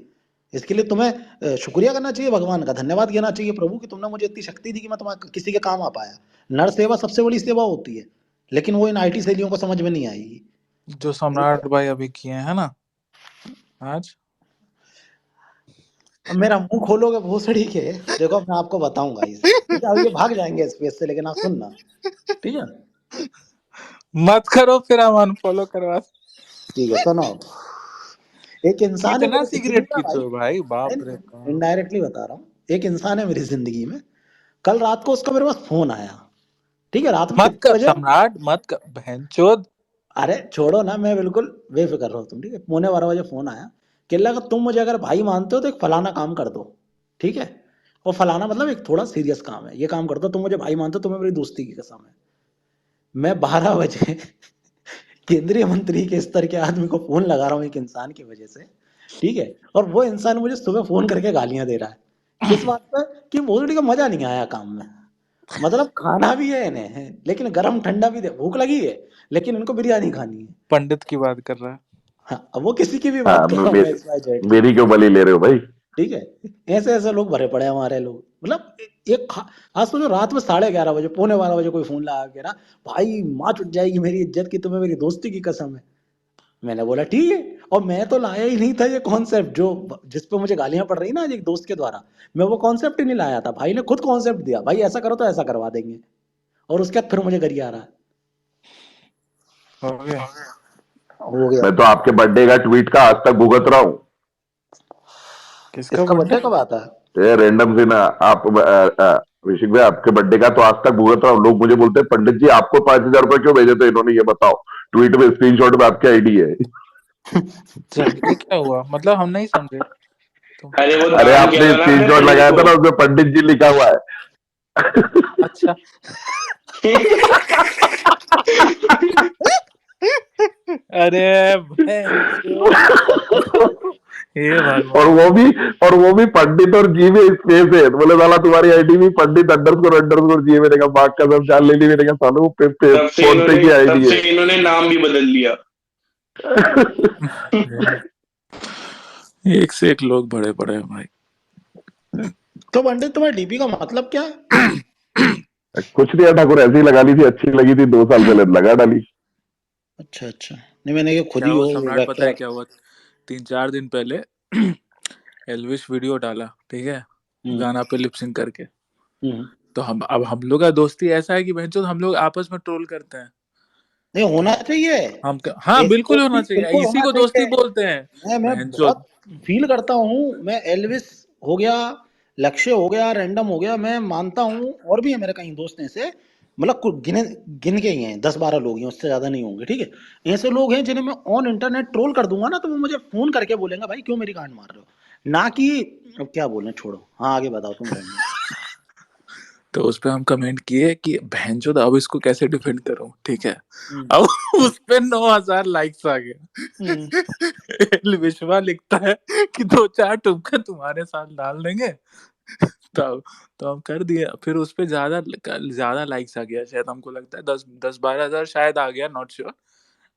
इसके लिए तुम्हें शुक्रिया करना चाहिए, भगवान का धन्यवाद कहना चाहिए, प्रभु कि तुमने मुझे इतनी शक्ति दी कि मैं तुम्हारे किसी के काम आ पाया। नर सेवा सबसे बड़ी सेवा होती है, लेकिन वो इन आईटी शैलियों को समझ में नहीं आएगी। जो सम्राट भाई अभी किए हैं ना आज। अब मेरा मुंह खोलोगे भोसड़ी के, देखो मैं आपको बताऊंगा इस, ठीक है? अब ये भाग जाएंगे स्पेस से, लेकिन आप सुनना, ठीक है? मत करो, फिर हम अनफॉलो करवा। ठीक है, सुनो। एक इंसान है कितना मेरी जिंदगी सिगरेट का पीते भाई, हो भाई, बाप रे नहीं बाप। इनडायरेक्टली बता रहा हूँ। एक इंसान है मेरी जिंदगी में, कल रात को उसका मेरे पास फोन आया, ठीक है? रात में मत कितने कर बजे? सम्राट, मत कर बहनचोद। अरे छोड़ो ना, मैं बिल्कुल बेफिक्र रहो तुम, ठीक है? 11:15 बजे फोन आया कि अल्लाह का तुम मुझे अगर भाई मानते हो तो एक फलाना काम कर दो, ठीक है? और फलाना मतलब एक थोड़ा सीरियस काम है, ये काम कर दो, तुम मुझे भाई मानते हो, तुम्हें मेरी दोस्ती की कसम है। मैं 12 बजे केंद्रीय मंत्री के स्तर के आदमी को फोन लगा रहा हूँ एक इंसान की वजह से, ठीक है? और वो इंसान मुझे सुबह फोन करके गालियां दे रहा है, किस बात पर? कि भोसड़ी का मजा नहीं आया काम में। मतलब खाना भी है इन्हें, लेकिन गरम ठंडा भी दे, भूख लगी है लेकिन इनको बिरयानी खानी है। पंडित की बात कर रहा है। हाँ, अब वो किसी की भी बात हाँ, कर रहा हूँ मैं, XYZ, मेरी क्यों बलि ले रहे हो भाई? ठीक है? ऐसे ऐसे लोग भरे पड़े हैं हमारे लोग। मतलब एक आज सोचो, रात में 11:30 बजे, 11:45 बजे कोई फोन लगा के ना, भाई माँ छुट जाएगी मेरी इज्जत की, तुम्हें मेरी दोस्ती की कसम है। मैंने बोला ठीक है। और मैं तो लाया ही नहीं था ये कॉन्सेप्ट, जो जिस पे मुझे गालियां पड़ रही ना आज एक दोस्त के द्वारा, मैं वो कॉन्सेप्ट ही नहीं लाया था। भाई ने खुद कॉन्सेप्ट दिया, भाई ऐसा करो तो ऐसा करवा देंगे, और उसके बाद फिर मुझे गरिया आ रहा है। हो गया। हो गया। मैं तो आपके बर्थडे का ट्वीट का आज तक भुगत रहा हूँ। किसका इसका बर्थडे? बर्थडे कब आता है? ये रैंडम से ना आप ऋषिक भाई, आपके बर्थडे का तो आज तक भुगत रहा हूँ। लोग मुझे बोलते हैं पंडित जी आपको 5,000 रुपए क्यों भेजे थे इन्होंने, ये बताओ। ट्वीट में स्क्रीनशॉट में आपकी आईडी है। ये क्या हुआ, मतलब हम नहीं समझे तो। अरे वो अरे दान किया आपने था ना आपने स्क्रीनशॉट पंडित लगाया था को। ना, उसमें पंडित जी लिखा हुआ है। अच्छा। अरे बहनचोद, हे और भगवान। वो भी और वो भी पंडित और जी में स्पेस है। बोले साला तुम्हारी आईडी भी पंडित अंडरस्कोर जी है। मैंने कहा बात का सब जान ले ली। मैंने कहा सालू फोन पे की तब आईडी से इन्होंने नाम भी बदल लिया। है। एक से एक लोग बड़े बड़े हैं भाई। तो पंडित तुम्हारे डीपी का मतलब क्या है? कुछ नहीं है ठाकुर, ऐसी ही लगा ली थी, अच्छी लगी थी, 2 साल पहले लगा डाली। अच्छा अच्छा, नहीं मैंने ये खुद क्या ही हुआ हो सम्राट, पता है वेक्टर। क्या हुआ? 3-4 दिन पहले एल्विश वीडियो डाला, ठीक है, गाना पे लिपसिंग करके। तो हम लोग का दोस्ती ऐसा है कि बहनचोद हम लोग आपस में ट्रोल करते हैं। नहीं होना चाहिए, हाँ एक बिल्कुल होना दोस्ती चाहिए, बिल्कुल इसी होना को दोस्ती चाहिए। बोलते हैं मैं बहनचोद। बहुत फील करता हूँ। मैं एल्विस हो गया, लक्ष्य हो गया, रैंडम हो गया, मैं मानता हूँ, और भी है मेरे कई दोस्त ऐसे, मतलब कुछ गिन के ही हैं, 10-12 लोग हैं, उससे ज्यादा नहीं होंगे, ठीक है। ऐसे लोग हैं जिन्हें मैं ऑन इंटरनेट ट्रोल कर दूंगा ना, तो वो मुझे फोन करके बोलेंगे भाई क्यों मेरी गांड मार रहे हो, ना कि अब क्या बोलना, छोड़ो। हाँ आगे बताओ तुम रैंडम। तो उस पे हम कमेंट किए कि बहनचोद अब इसको कैसे डिफेंड करूं, ठीक है। अब उस पे 9,000 लाइक्स आ गए। विश्वा लिखता है कि 2-4 टुक्का तुम्हारे साथ डाल देंगे। तो हम कर दिए। फिर उस पे ज्यादा लाइक्स आ गया, शायद हमको लगता है 10-12 हजार शायद आ गया, नॉट श्योर।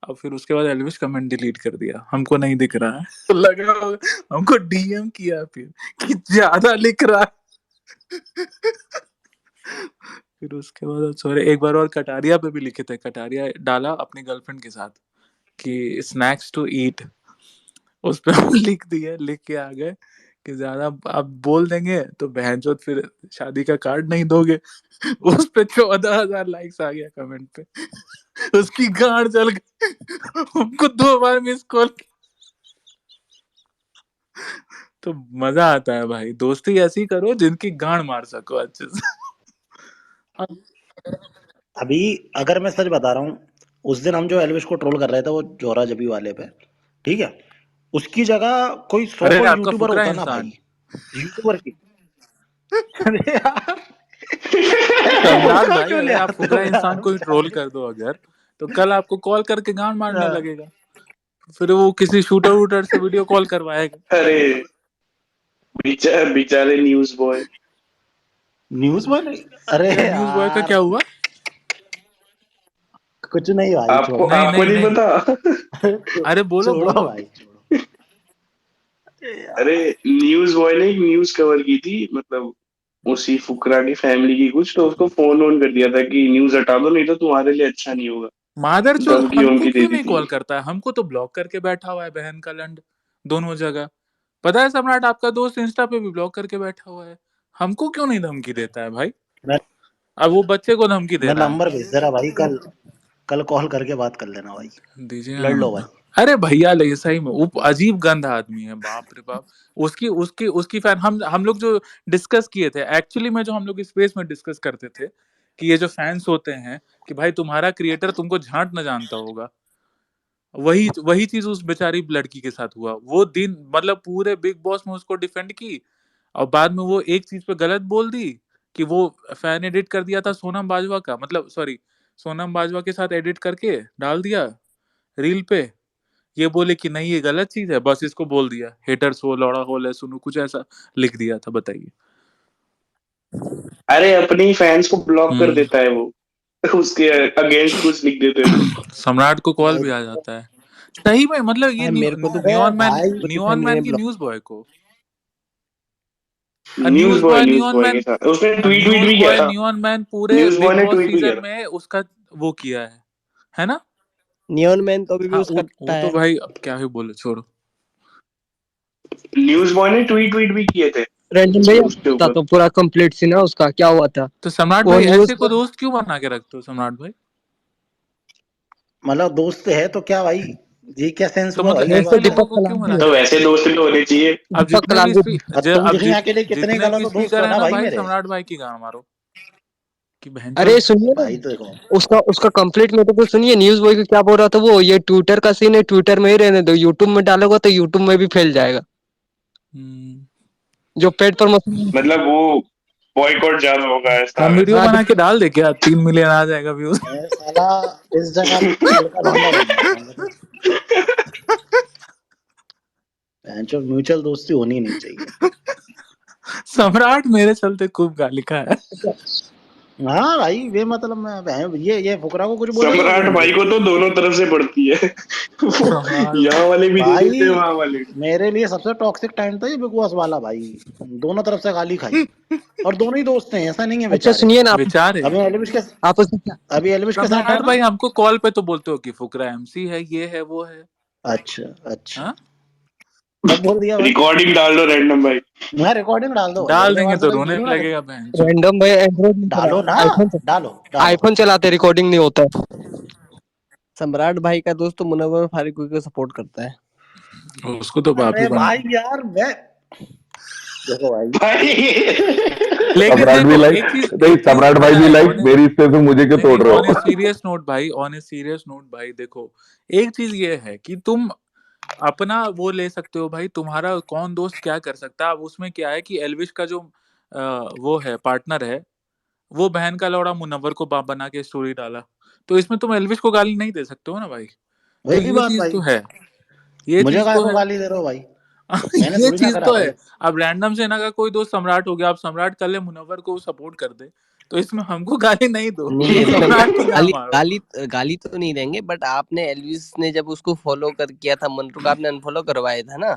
अब फिर उसके बाद एल्विश कमेंट डिलीट कर दिया, हमको नहीं दिख रहा है। तो लगा होगा, हमको डीएम किया फिर कि ज्यादा लिख रहा है। फिर उसके बाद सॉरी, एक बार और कटारिया पे भी लिखे थे, कटारिया डाला अपनी गर्लफ्रेंड के साथ कि स्नैक्स टू ईट, उस पे हम लिख दिए, लिख के आ गए कि ज्यादा आप बोल देंगे तो बहनचोद फिर शादी का कार्ड नहीं दोगे। उस पे 14,000 लाइक्स आ गया कमेंट पे। उसकी गांड जल गई, हमको 2 बार मिस कॉल। तो मजा आता है भाई, दोस्ती ऐसी करो जिनकी गांड मार सको अच्छे से। अभी अगर मैं सच बता रहा हूँ, उस दिन हम जो एल्विश को ट्रोल कर रहे थे वो जोरा जबी वाले पे, ठीक है, उसकी जगह कोई सो अरे कॉल्ड आपका यूट्यूबर फुकरा होता ना इंसान। भाई, यूट्यूबर की। अरे यार सम्राट फुकरा भाई, क्यों ले अगर आप आते हो फुकरा इंसान यार को ही ट्रोल कर दो अगर, तो कल आपको कॉल करके गांड मारने हाँ। लगेगा, फिर वो किसी शूटर वूटर से वीडियो कॉल करवाएगा। अरे बेचारे न्यूज बॉय। न्यूज में अरे क्या न्यूज बॉय का यार क्या हुआ? कुछ नहीं भाई, आपको छोड़ो। नहीं आपको नहीं नहीं नहीं, पता? अरे बोलो छोड़ो बोलो। भाई, छोड़ो। अरे अरे यार न्यूज बॉय ने एक न्यूज कवर की थी, मतलब उसी फुकरा की फैमिली की कुछ, तो उसको फोन ऑन कर दिया था कि न्यूज हटा दो नहीं तो तुम्हारे लिए अच्छा नहीं होगा। मादरचोद धमकी हमको वमकी दे क्यों दी नहीं थी। कॉल करता है? हमको तो ब्लॉक करके बैठा हुआ है, बहन का लंड, दोनों जगह। पता है सम्राट, आपका दोस्त इंस्टा पे भी ब्लॉक करके बैठा हुआ है, हमको क्यों नहीं धमकी देता है भाई? मैं अब वो बच्चे को धमकी दे मैं रहा है। नंबर भेज दे रहा भाई, कल कल कॉल करके बात कर लेना भाई, दीजिए ना लड़ लो नंबर। भाई। अरे भैया ले, सही में वो अजीब गंध आदमी है, बाप रे बाप। उसकी उसकी उसकी फैन, हम लोग जो डिस्कस किए थे एक्चुअली में, जो हम लोग स्पेस में डिस्कस करते थे कि ये जो फैंस होते हैं कि भाई तुम्हारा क्रिएटर तुमको झांट न जानता होगा, वही वही चीज उस बेचारी लड़की के साथ हुआ। वो दिन मतलब पूरे बिग बॉस में उसको डिफेंड की, और बाद में वो एक चीज पे गलत बोल दी कि वो फैन एडिट कर दिया था सोनम बाजवा का, मतलब सॉरी, सोनम बाजवा के साथ एडिट करके डाल दिया रील पे। ये बोले कि नहीं ये गलत चीज है, बस इसको बोल दिया हेटर्स हो, लौड़ा हो, ले सुनो, कुछ ऐसा लिख दिया था, बताइए। अरे अपने फैंस को ब्लॉक कर हम्म। देता है वो। उसके अगेंस्ट कुछ लिख देते हैं तो। सम्राट को कॉल भाई भी आ जाता है सही में, मतलब ये भाई मेरे को तो अरे भाई बॉयफ्रेंड ने नियॉन मैन की ब्लॉक न्यूज बॉय को, न्यूज बॉय के साथ उसने ट्वीट ट्वीट भी किया था। नियॉन मैन पूरे न्यूज बॉय बिग ने बॉस ट्वीट भी किया सीजन था। में उसका वो किया है ना? नियॉन मैन तो अभी भी हाँ उसका वो टट्टा तो है। भाई अब क्या ही बोले, छोड़ो। न्यूज बॉय ने ट्वीट ट्वीट भी किए थे रंजन भैया उसके था ऊपर। तो पूरा कंप्लीट सी ना उसका क्या हुआ था तो सम्राट वो भाई न्यूज ऐसे को दोस्त क्यों बना के रखते हो सम्राट भाई? मतलब दोस्त है तो क्या भाई, ये क्या सेंस तो हुआ मतलब भाई, ये ऐसे बात ऐसे बताओ। लोगों दीपक को क्यों कलाम बना भी तो के वैसे रखते हो? दोस्त भी होने चाहिए। अब दीपक कलाम भी अब तुम किसी अकेले कितने जितने गालो भी तो दोस्त स्पीकर हो है ना ना भाई भाई, मेरे। सम्राट भाई की गान मारो कि अरे बहनचोद। सुनिए ना भाई तो देखो, उसका उसका कंप्लीट में तो सुनिए न्यूज बॉय को क्या बोल रहा था वो, ये ट्विटर का सीन है, ट्विटर में ही रहने दो, यूट्यूब में डालोगा तो यूट्यूब में भी फैल जाएगा हम्म, जो पेड प्रमोशन। मतलब वो बॉयकॉट ज्यादा होगा ऐसा हम वीडियो वैसा। हाँ बना के डाल दे क्या, 3 मिलियन आ जाएगा व्यूज। मैं साला इस जगह कल का लौंडा बन जाता हूँ पता है। जो म्यूचुअल दोस्ती होनी नहीं चाहिए। सम्राट मेरे चलते खूब गाली खा है। हाँ भाई वे मतलब मैं ये फुकरा को कुछ बोलेगा वो सम्राट मुझे भाई को तो दोनों तरफ से पड़ती है। वो सम्राट यहाँ वाले भी दे देते हैं भाई, वहां वाले भी। मेरे लिए सबसे टॉक्सिक टाइम था ये बिग बॉस वाला भाई, दोनों तरफ से गाली खाई, और दोनों ही दोस्त हैं, ऐसा नहीं है अच्छा बेचारे। सुनिए ना विचार है। अभी एलविश के आप उससे क्या अभी एलविश के साथ था सम्राट ना। भाई हमको कॉल पे तो बोलते हो कि फुकरा एमसी है, ये है वो है। अच्छा अच्छा, हाँ, कब बोल दिया भाई? रिकॉर्डिंग डाल दो रैंडम भाई। मैं रिकॉर्डिंग डाल दो भाई, डाल अगले देंगे बार से तो कभी रोने बोलूंगा ना। लगेगा बहनचोद। रैंडम भाई एंड्रॉइड नहीं डालो ना, चलाता, डालो डालो। आईफोन चलाते रिकॉर्डिंग नहीं होता है। सम्राट भाई का दोस्त तो मुनव्वर फारूकी को सपोर्ट करता है। उसको तो बाप ही अरे बना। भाई यार मैं देखो भाई भाई लेकिन सम्राट भी देखो लाइक, एक चीज नहीं सम्राट भाई भी लाइक, ऑन मेरी इससे तुम मुझे क्यों तोड़ रहे ऑन ए हो? सीरियस नोट भाई, ऑन ए सीरियस नोट भाई, देखो एक चीज ये है कि तुम अपना वो ले सकते हो भाई, तुम्हारा कौन दोस्त क्या कर सकता है। अब उसमें क्या है कि एल्विश का जो वो है पार्टनर है, वो बहन का लौड़ा मुनव्वर को बाप बना के स्टोरी डाला, तो इसमें तुम एल्विश को गाली नहीं दे सकते हो ना भाई। तो वही ये बात चीज भाई, तो है, ये मुझे चीज काहे तो को है। गाली दे रहे हो भाई? मैंने ये थोड़ी ना चीज करा तो है। भाई। अब रैंडम से ना का कोई दोस्त सम्राट हो गया, अब सम्राट कर ले मुनव्वर को सपोर्ट कर दे, तो इसमें हमको गाली नहीं दो, नहीं मतलब सम्राट को ना गाली मारो। गाली गाली तो नहीं देंगे, बट आपने एल्विस ने जब उसको फॉलो कर किया था मंटू का, आपने अनफॉलो करवाया था ना,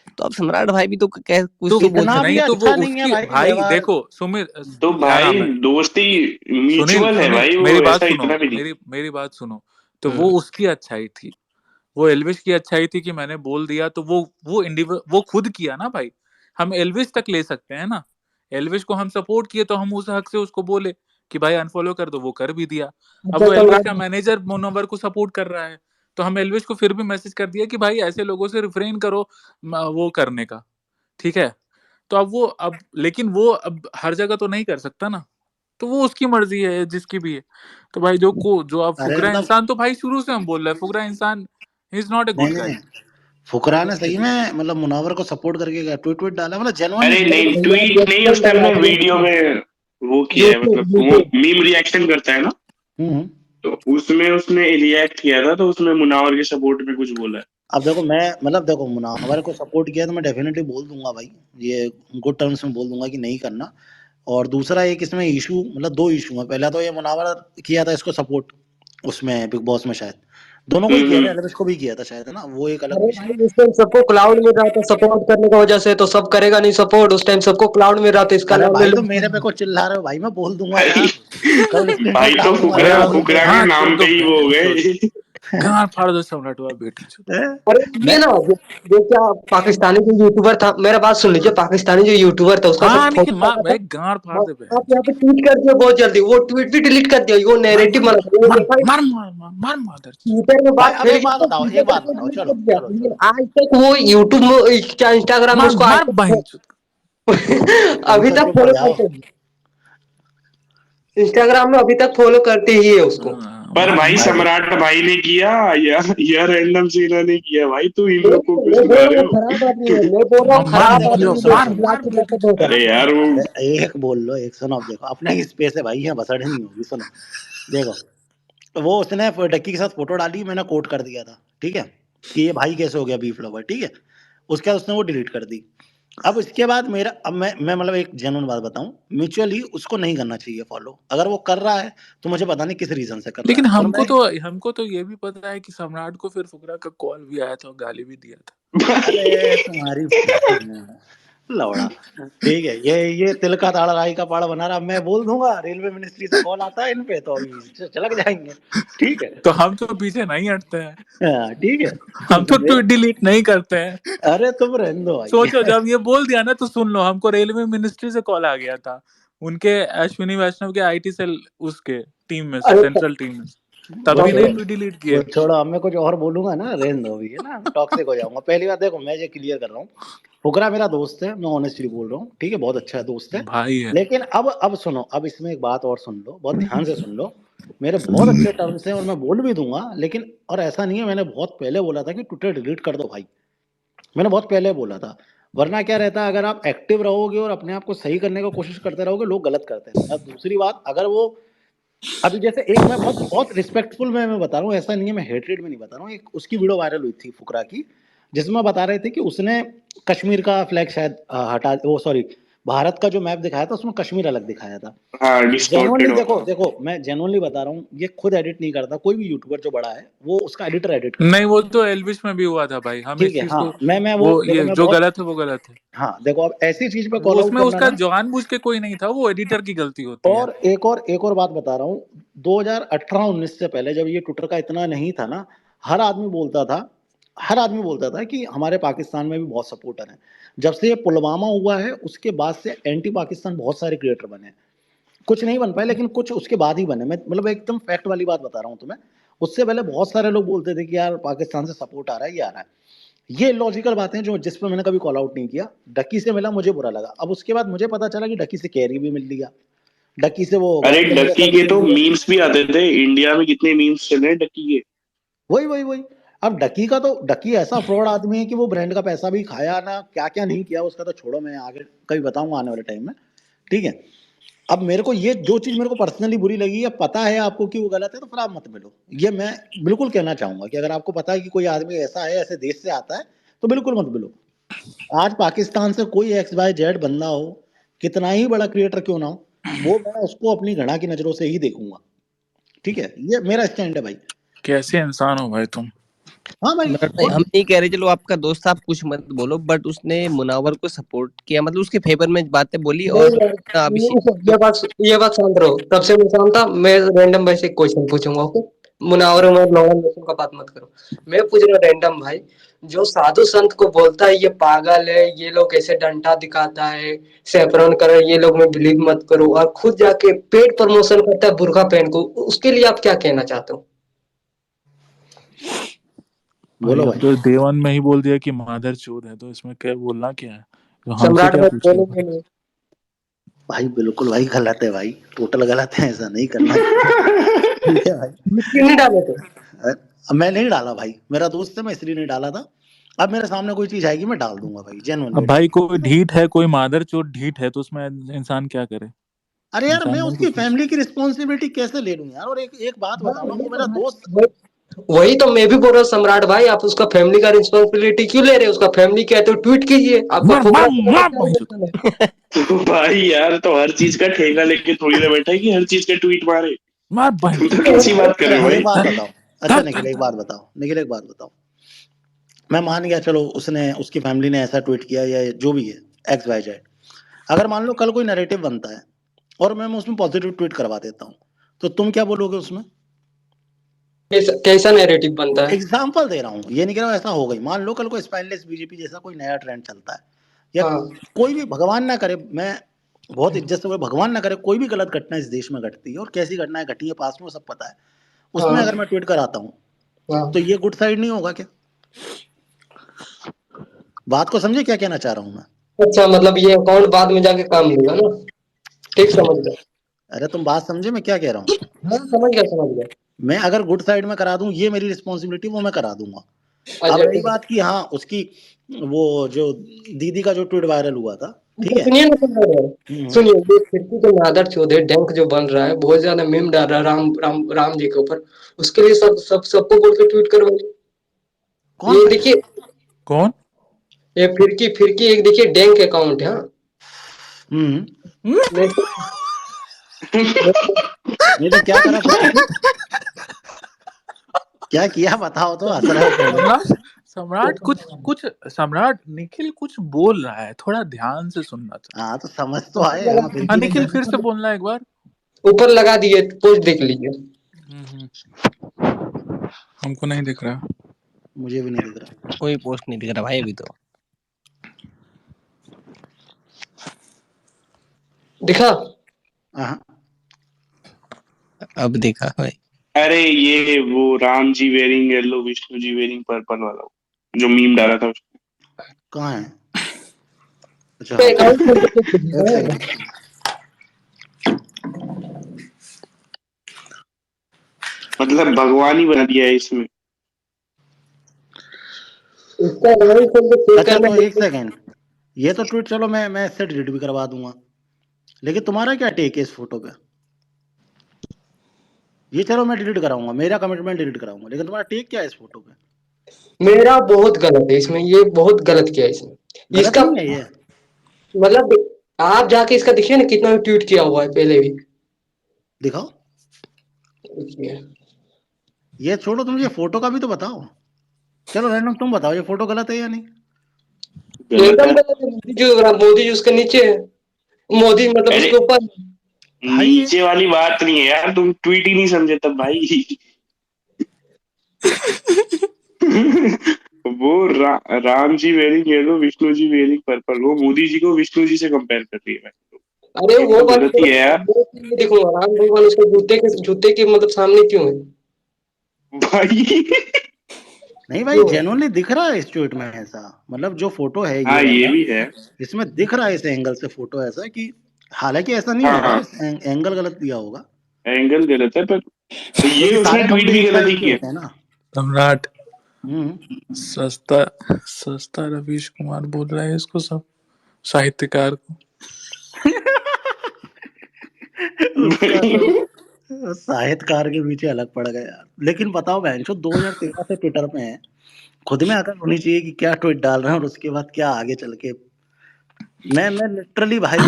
तो अब सम्राट भाई भी तो कुछ तो तो बोल इतना सकते भी नहीं, तो वो अच्छा नहीं है उसकी भाई भाई व्यवहार। देखो सुमित, तो क्या भाई नाम है, दोस्ती सुनील म्यूचुअल है सुनील भाई, मेरी वो बात ऐसा सुनो, इतना भी नहीं। मेरी बात सुनो। तो वो हम्म। उसकी अच्छाई थी, वो एल्विश की अच्छाई थी कि मैंने बोल दिया, तो वो खुद किया ना भाई। हम एल्विश तक ले सकते हैं ना, एल्विस को हम सपोर्ट किए तो हम उस हक से उसको बोले कि भाई अनफॉलो कर दो, वो कर भी दिया। अब अच्छा वो एल्विस का सम्राट मैनेजर मोनोवर को सपोर्ट कर रहा है, तो हम एल्विस को फिर भी मैसेज कर दिया कि भाई ऐसे लोगों से रिफ्रेन करो वो करने का, ठीक है। तो अब लेकिन वो अब हर जगह तो नहीं कर सकता ना, तो वो उसकी मर्जी है जिसकी भी है। तो भाई जो अब अरे फुकरा मतलब इंसान, तो भाई शुरू से हम बोल रहे हैं फुकरा इंसान, ही इज नॉट ए नहीं गुड नहीं, गाय। फुकरा ने सही में मतलब मुनावर को सपोर्ट करके ट्वीट ट्वीट डाला, मतलब जेन्युइनली अरे मेरे नहीं, को। भैया ट्वीट नहीं, रिएक्शन उसने अपने लगा वीडियो दिया, में वो किया है, मतलब यूट्यूब वो यूट्यूब मीम रिएक्शन करता है ना, हम्म। तो उसमें उसने रिएक्ट किया था, तो उसमें मुनावर के सपोर्ट में कुछ बोला है। अब देखो मैं मतलब देखो मुनावर को सपोर्ट किया तो मैं डेफिनेटली बोल दूंगा भाई, ये गुड टर्म्स में बोल दूंगा कि नहीं करना। और दूसरा एक इसमें इशू, मतलब दो इशू है। पहला तो ये मुनावर किया था इसको सपोर्ट उसमें बिग बॉस में, शायद दोनों को ही किया था, हम्म। एलविश को भी किया था शायद, है ना, वो एक अलग अरे विषय भाई है। उस टाइम सबको क्लाउड मिल रहा था सपोर्ट करने की वजह से, तो सब करेगा नहीं सपोर्ट, उस टाइम सबको क्लाउड मिल रहा था, इसका अरे नाम ले भाई तो लो। मेरे पे को चिल्ला रहे हो भाई, मैं बोल दूंगा भाई यार, कल स्क्रीनशॉट भाई तो डाल दूंगा अरे फुकरा देखो अब तुम फुकरा देख के गांड फोड़ नाम दो पे ही वो हो बहन चोद, गए। गांड फाड़ दो सम्राट हुआ बेटी चोद। लेना। अरे ये मैं ना जो क्या पाकिस्तानी जो यूट्यूबर था, मेरा बात सुन लीजिए, पाकिस्तानी जो यूट्यूबर था उसका जब हाँ नहीं फोटो मार लगा था, भाई, गांड फाड़ हाँ, दे बहन आप यहाँ पे ट्वीट कर दिया बहुत जल्दी, वो ट्वीट भी डिलीट कर दिया, वो मार नैरेटिव मार बना दिया, वो मार देखा मार मार मार मार मादर चोद। ट्विटर में भाई बात अब एक फेक बात तो बताओ, ट्विटर एक बात करके बताओ, डिलीट कर चलो दिया, चलो लेकिन चलो, आज तक वो यूट्यूब में क्या इंस्टाग्राम में मार उसको आज मार बहन तक चोद। तुम अभी तो तक चुप हो फॉलो जाओ। करते हैं, इंस्टाग्राम में अभी तक फॉलो करते ही है उसको। पर मार भाई मार भाई सम्राट भाई ने किया या रैंडम सीना ने किया, भाई तू इन लोग को क्यों मैं बोल सुना रहा रहे हूँ हो? खराब आदमी है, मैं बोल रहा हूँ भाई खराब देखो आदमी देखो है, सुनो मार सुनो, चिल्ला मार चिल्ला बेटी के चोद। बोल रहा अरे यार वो एक बोल लो, एक सुनो, अब देखो अपना ही स्पेस है भाई, यहाँ बसड़ नहीं होगी, सुनो। देखो वो उसने डक्की के साथ फोटो डाली, मैंने कोट कर दिया था, ठीक है, कि ये भाई कैसे हो गया बीफ लवर, ठीक है। उसके बाद उसने वो डिलीट कर दी। अब इसके बाद मेरा, अब मैं मतलब एक जेन्युइन बात बताऊं, म्यूचुअली उसको नहीं करना चाहिए फॉलो, अगर वो कर रहा है तो मुझे पता नहीं किस रीजन से कर रहा लेकिन है। और मैं, हमको तो ये भी पता है कि सम्राट को फिर फुकरा का कॉल भी आया था और गाली भी दिया था। अरे तुम्हारी लौड़ा, ठीक है, ये तिल का ताड़ा राई का पाड़ा बना रहा, मैं बोल दूंगा रेलवे मिनिस्ट्री से कॉल आता है इन पे तो अभी चलक जाएंगे, ठीक है। तो हम तो पीछे नहीं हटते हैं, हाँ, ठीक है। हम तो तो ट्वीट डिलीट नहीं करते हैं। अरे तुम रहने दो भाई। सोचो जब ये बोल दिया ना, तो सुन लो, हमको रेलवे मिनिस्ट्री से कॉल आ गया था, उनके अश्विनी वैष्णव के आईटी सेल उसके टीम में से, अरे सेंट्रल टीम में से, तब वो भी नहीं छोड़ो, डॉक्टर ट्वीट डिलीट वो किए। छोड़ो, अब मैं कुछ और बोलूंगा ना रहने दो, भी है ना, टॉक्सिक हो जाऊंगा। पहली बात देखो, मैं ये क्लियर कर रहा हूँ, फुकरा मेरा दोस्त है, मैं ऑनेस्टली बोल रहा हूँ, ठीक है, बहुत अच्छा दोस्त है। भाई है। लेकिन अब सुनो, अब इसमें एक बात और सुन लो, बहुत ध्यान से सुन लो। मेरे बहुत अच्छे टर्म्स हैं और मैं बोल भी दूंगा, लेकिन और ऐसा नहीं है, मैंने बहुत पहले बोला था कि ट्विटर डिलीट कर दो भाई, मैंने बहुत पहले बोला था। वरना क्या रहता है, अगर आप एक्टिव रहोगे और अपने आप को सही करने की कोशिश करते रहोगे, लोग गलत करते हैं। अब दूसरी बात, अगर वो अभी जैसे एक, मैं बहुत बहुत रिस्पेक्टफुल में मैं बता रहा हूँ, ऐसा नहीं है, मैं हेटरेट में नहीं बता रहा हूँ। एक उसकी वीडियो वायरल हुई थी फुकरा की, जिसमें बता रहे थे कि उसने कश्मीर का फ्लैग शायद हटा, वो सॉरी, भारत का जो मैप दिखाया था उसमें कश्मीर अलग दिखाया था। हाँ डिस्टॉर्टेड जेनुअनली हो। देखो देखो, मैं जेनुअनली बता रहा हूँ, ये खुद एडिट नहीं करता, कोई भी यूट्यूबर जो बड़ा है वो उसका एडिटर एडिट करता नहीं, है। वो तो एल्विस में भी हुआ था भाई, हम ठीक इस है, चीज हाँ, को, मैं वो वो देखो, ये मैं जो बहुत, गलत है वो गलत है। हाँ देखो, अब ऐसी चीज पे वो कॉल आउट उसमें करना उसका ना। जानबूझ के कोई नहीं था, वो एडिटर की गलती होती है। और एक और बात बता रहा हूँ, 2018-19 से पहले जब ये ट्विटर का इतना नहीं था ना, हर आदमी बोलता था, हर आदमी बोलता था कि हमारे पाकिस्तान में भी बहुत सपोर्टर हैं। जब से ये पुलवामा हुआ है उसके बाद से एंटी पाकिस्तान बहुत सारे क्रिएटर बने, कुछ नहीं बन पाए लेकिन कुछ उसके बाद ही बने। मैं मतलब एकदम फैक्ट वाली बात बता रहा हूँ तुम्हें। उससे पहले बहुत सारे लोग बोलते थे कि यार पाकिस्तान से सपोर्ट आ रहा है, ये आ रहा है। ये लॉजिकल बातें जो जिस पर मैंने कभी कॉल आउट नहीं किया। डकी से मिला, मुझे बुरा लगा। अब उसके बाद मुझे पता चला कि डकी से कैरी भी मिल लिया, डकी से वो अरे गौतम डक्की जैसा भी के मिल तो लिया। मीम्स भी आते थे, इंडिया में कितने मीम्स चले हैं डक्की के। वही अब डकी का तो, डकी ऐसा फ्रॉड आदमी है कि वो ब्रांड का पैसा भी खाया ना, क्या क्या नहीं किया उसका तो छोड़ो, मैं आगे कभी बताऊंगा आने वाले टाइम में, ठीक है। अब मेरे को ये जो चीज मेरे को पर्सनली बुरी लगी है, पता है आपको कि वो गलत है, तो फिर आप मत मिलो। ये मैं बिल्कुल कहना चाहूंगा कि अगर आपको पता है कि कोई आदमी ऐसा है, ऐसे देश से आता है, तो बिल्कुल मत मिलो। आज पाकिस्तान से कोई XYZ बंदा हो, कितना ही बड़ा क्रिएटर क्यों ना हो, वो मैं उसको अपनी घृणा की नजरों से ही देखूंगा, ठीक है। ये मेरा स्टैंड है भाई। कैसे इंसान हो भाई तुम। हाँ भाई, नहीं, हम नहीं कह रहे चलो आपका दोस्त, आप कुछ मत बोलो, बट उसने मुनावर को सपोर्ट किया, मतलब उसके फेवर में बातें बोली। और नहीं यार, अभिषेक ये बात शांत रहो। तब से मैं शांत था। मैं रैंडम भाई से एक क्वेश्चन पूछूंगा, ओके? मुनावर और नॉन नेशन का बात मत करो। मैं पूछ रहा हूँ रैंडम भाई, जो साधु संत को बोलता है ये पागल है, ये लोग ऐसे डंडा दिखाता है, सैफरन कर, ये लोग में बिलीव मत करो, और खुद जाके पेड प्रमोशन करता है बुर्का पहन को, उसके लिए आप क्या कहना चाहते हो? भाई बोलो अब भाई। तो देवन में ही बोल दिया कि मादर चोद है, तो इसमें क्या बोलना क्या है, तो हमसे सम्राट क्या भाई पूछ रहे हो बोलेंगे नहीं? भाई बिल्कुल भाई गलत है भाई, टोटल गलत है, ऐसा नहीं करना चाहिए। ठीक है भाई। क्यों नहीं डाले थे? अब मैं नहीं डाला भाई, मेरा दोस्त है, मैं इसलिए नहीं डाला था। अब मेरे सामने कोई चीज आएगी मैं डाल दूंगा भाई, जेन्युइनली अब डाल। भाई कोई ढीठ है, कोई मादर चोद ढीठ है, तो उसमें इंसान क्या करे, अरे यार, मैं इंसान नहीं उसकी कुछ। फैमिली की रिस्पॉन्सिबिलिटी कैसे ले लूं यार। और एक एक बात हाँ, बताओ ना, वो मेरा दोस्त। वही तो मैं भी बोल रहा हूँ सम्राट भाई, आप उसका फैमिली का रिस्पॉन्सिबिलिटी क्यों ले रहे हैं? उसका फैमिली क्या है तो ट्वीट कीजिए, आपका फुकरा का क्या रिलेशन है? तो भाई यार, तो हर चीज का ठेका लेके थोड़ी ना बैठा है कि हर चीज का ट्वीट मारे। मार बहन तो कैसी बात कर रहे हो एक भाई। बात बताओ। अच्छा निखिल, एक बात बताओ, निखिल एक बात बताओ। मैं मान गया चलो, उसने, उसकी फैमिली ने ऐसा ट्वीट किया या जो भी है, XYZ। अगर मान लो कल कोई नैरेटिव बनता है और मैं उसमें पॉजिटिव ट्वीट करवा देता हूँ, तो तुम क्या बोलोगे उसमें? कैसा नैरेटिव बनता है? एग्जाम्पल दे रहा हूँ, ये नहीं कह रहा हूँ ऐसा हो गई। मान लो कल को स्पाइनलेस बीजेपी जैसा कोई नया ट्रेंड चलता है, या हाँ कोई भी, भगवान ना करे, मैं बहुत इज्जत से बोल, भगवान ना करे कोई भी गलत घटना इस देश में घटती है, और कैसी घटनाएं घटी है पास में वो सब पता है, उसमें हाँ अगर मैं ट्वीट कराता हूँ, हाँ। तो ये गुड साइड नहीं होगा क्या? बात को समझे क्या कहना चाह रहा हूँ मैं? अच्छा, मतलब ये अकाउंट बाद में जाके काम देगा ना? ठीक, समझ गया। अरे तुम बात समझे मैं क्या कह रहा हूँ? हाँ, समझ गया समझ गया। मैं अगर गुड साइड में करा दूं, ये मेरी रिस्पॉन्सिबिलिटी, वो मैं करा दूंगा। अब अच्छा रही ठीक है। बात की, हाँ उसकी वो जो दीदी का जो ट्वीट वायरल हुआ था, ठीक है। सुनिए ना सम्राट भाई, सुनिए, ये खिड़की जो नादर चौधरी डैंक जो बन रहा है, बहुत ज्यादा मीम डाल रहा है राम जी के ऊपर। उसके लिए सबको बोल के ट्वीट करवाइए। कौन ये भाई? देखिए, कौन? ये फिरकी एक देखिए डैंक अकाउंट है। हाँ, हम्म। नहीं तो नहीं तो क्या करा फिर निखिल? क्या किया बताओ तो, हंस रहे हो पहले। सम्राट, सम्राट कुछ कुछ, सम्राट निखिल कुछ बोल रहा है, थोड़ा ध्यान से सुनना था। हाँ तो समझ तो आए, हाँ फिर हाँ की नहीं निखिल, है। फिर से बोलना एक बार। ऊपर लगा दिए, पोस्ट देख लीजिए। हमको नहीं दिख रहा। मुझे भी नहीं दिख रहा। कोई पोस्ट नहीं दिख रहा भाई अभी तो। दिखा? हाँ अब देखा भाई। अरे ये वो Ram ji wearing yellow, Vishnu ji wearing purple वाला, जो मीम डाला था उसने। कहाँ है? अच्छा तो हाँ, अकाउंट खोल के एक दिखाओ। सेकंड। मतलब भगवान ही बना दिया है इसमें। इसका अकाउंट खोल के चेक अच्छा करना तो है। एक सेकंड, ये तो ट्वीट चलो मैं इससे डिलीट भी करवा दूंगा, लेकिन तुम्हारा क्या टेक है इस फोटो पे? ये चलो मैं डिलीट कराऊंगा, मेरा कमिटमेंट डिलीट कराऊंगा, लेकिन तुम्हारा टेक क्या है इस फोटो पे? मेरा बहुत गलत है इसमें, ये बहुत गलत किया है इसने। गलत इसका नहीं है ये? मतलब, आप जाके इसका देखिए ना कितना ट्वीट किया हुआ है पहले भी। दिखाओ। देखिए। ये छोड़ो, तुम ये फोटो का भी तो बताओ। चलो रैंडम तुम बताओ, ये फोटो गलत है या नहीं? गलत एकदम है। गलत है। मोदी जी उसके नीचे है, मोदी मतलब अरे उसके ऊपर। भाई ये नीचे वाली बात नहीं है यार, तुम ट्वीट ही नहीं समझे तब भाई। वो Ram ji wearing yellow, Vishnu ji wearing purple, वो मोदी जी को विष्णु जी से कंपेयर कर रही है भाई। अरे ये वो तो बात गलत ही है यार देखो, राम भगवान उसके जूते के मतलब सामने क्यों है? भाई। नहीं भाई, क्यों? जेन्युइनली दिख रहा है इस ट्वीट में ऐसा, मतलब जो फोटो है हाँ ये ये वाला, भी है। इसमें दिख रहा है इस एंगल से फोटो ऐसा कि, हालांकि ऐसा नहीं हाँ होगा, हाँ, इस एंगल गलत दिया होगा, एंगल गलत है, पर ये क्योंकि उसने सारे ट्वीट खंभे भी एक गलत ही साइज के किया। होते हैं ना। सम्राट, हम्म। सस्ता रवीश कुमार बोल रहा है इसको, सब साहित्यकार को। उसका तो साहित्यकार के पीछे अलग पड़ गया यार। लेकिन बताओ बहन, 2013 से ट्विटर पे है, खुद में अकल होनी चाहिए कि क्या ट्वीट डाल रहे हैं और उसके बाद क्या आगे चल के। मैं लिटरली भाई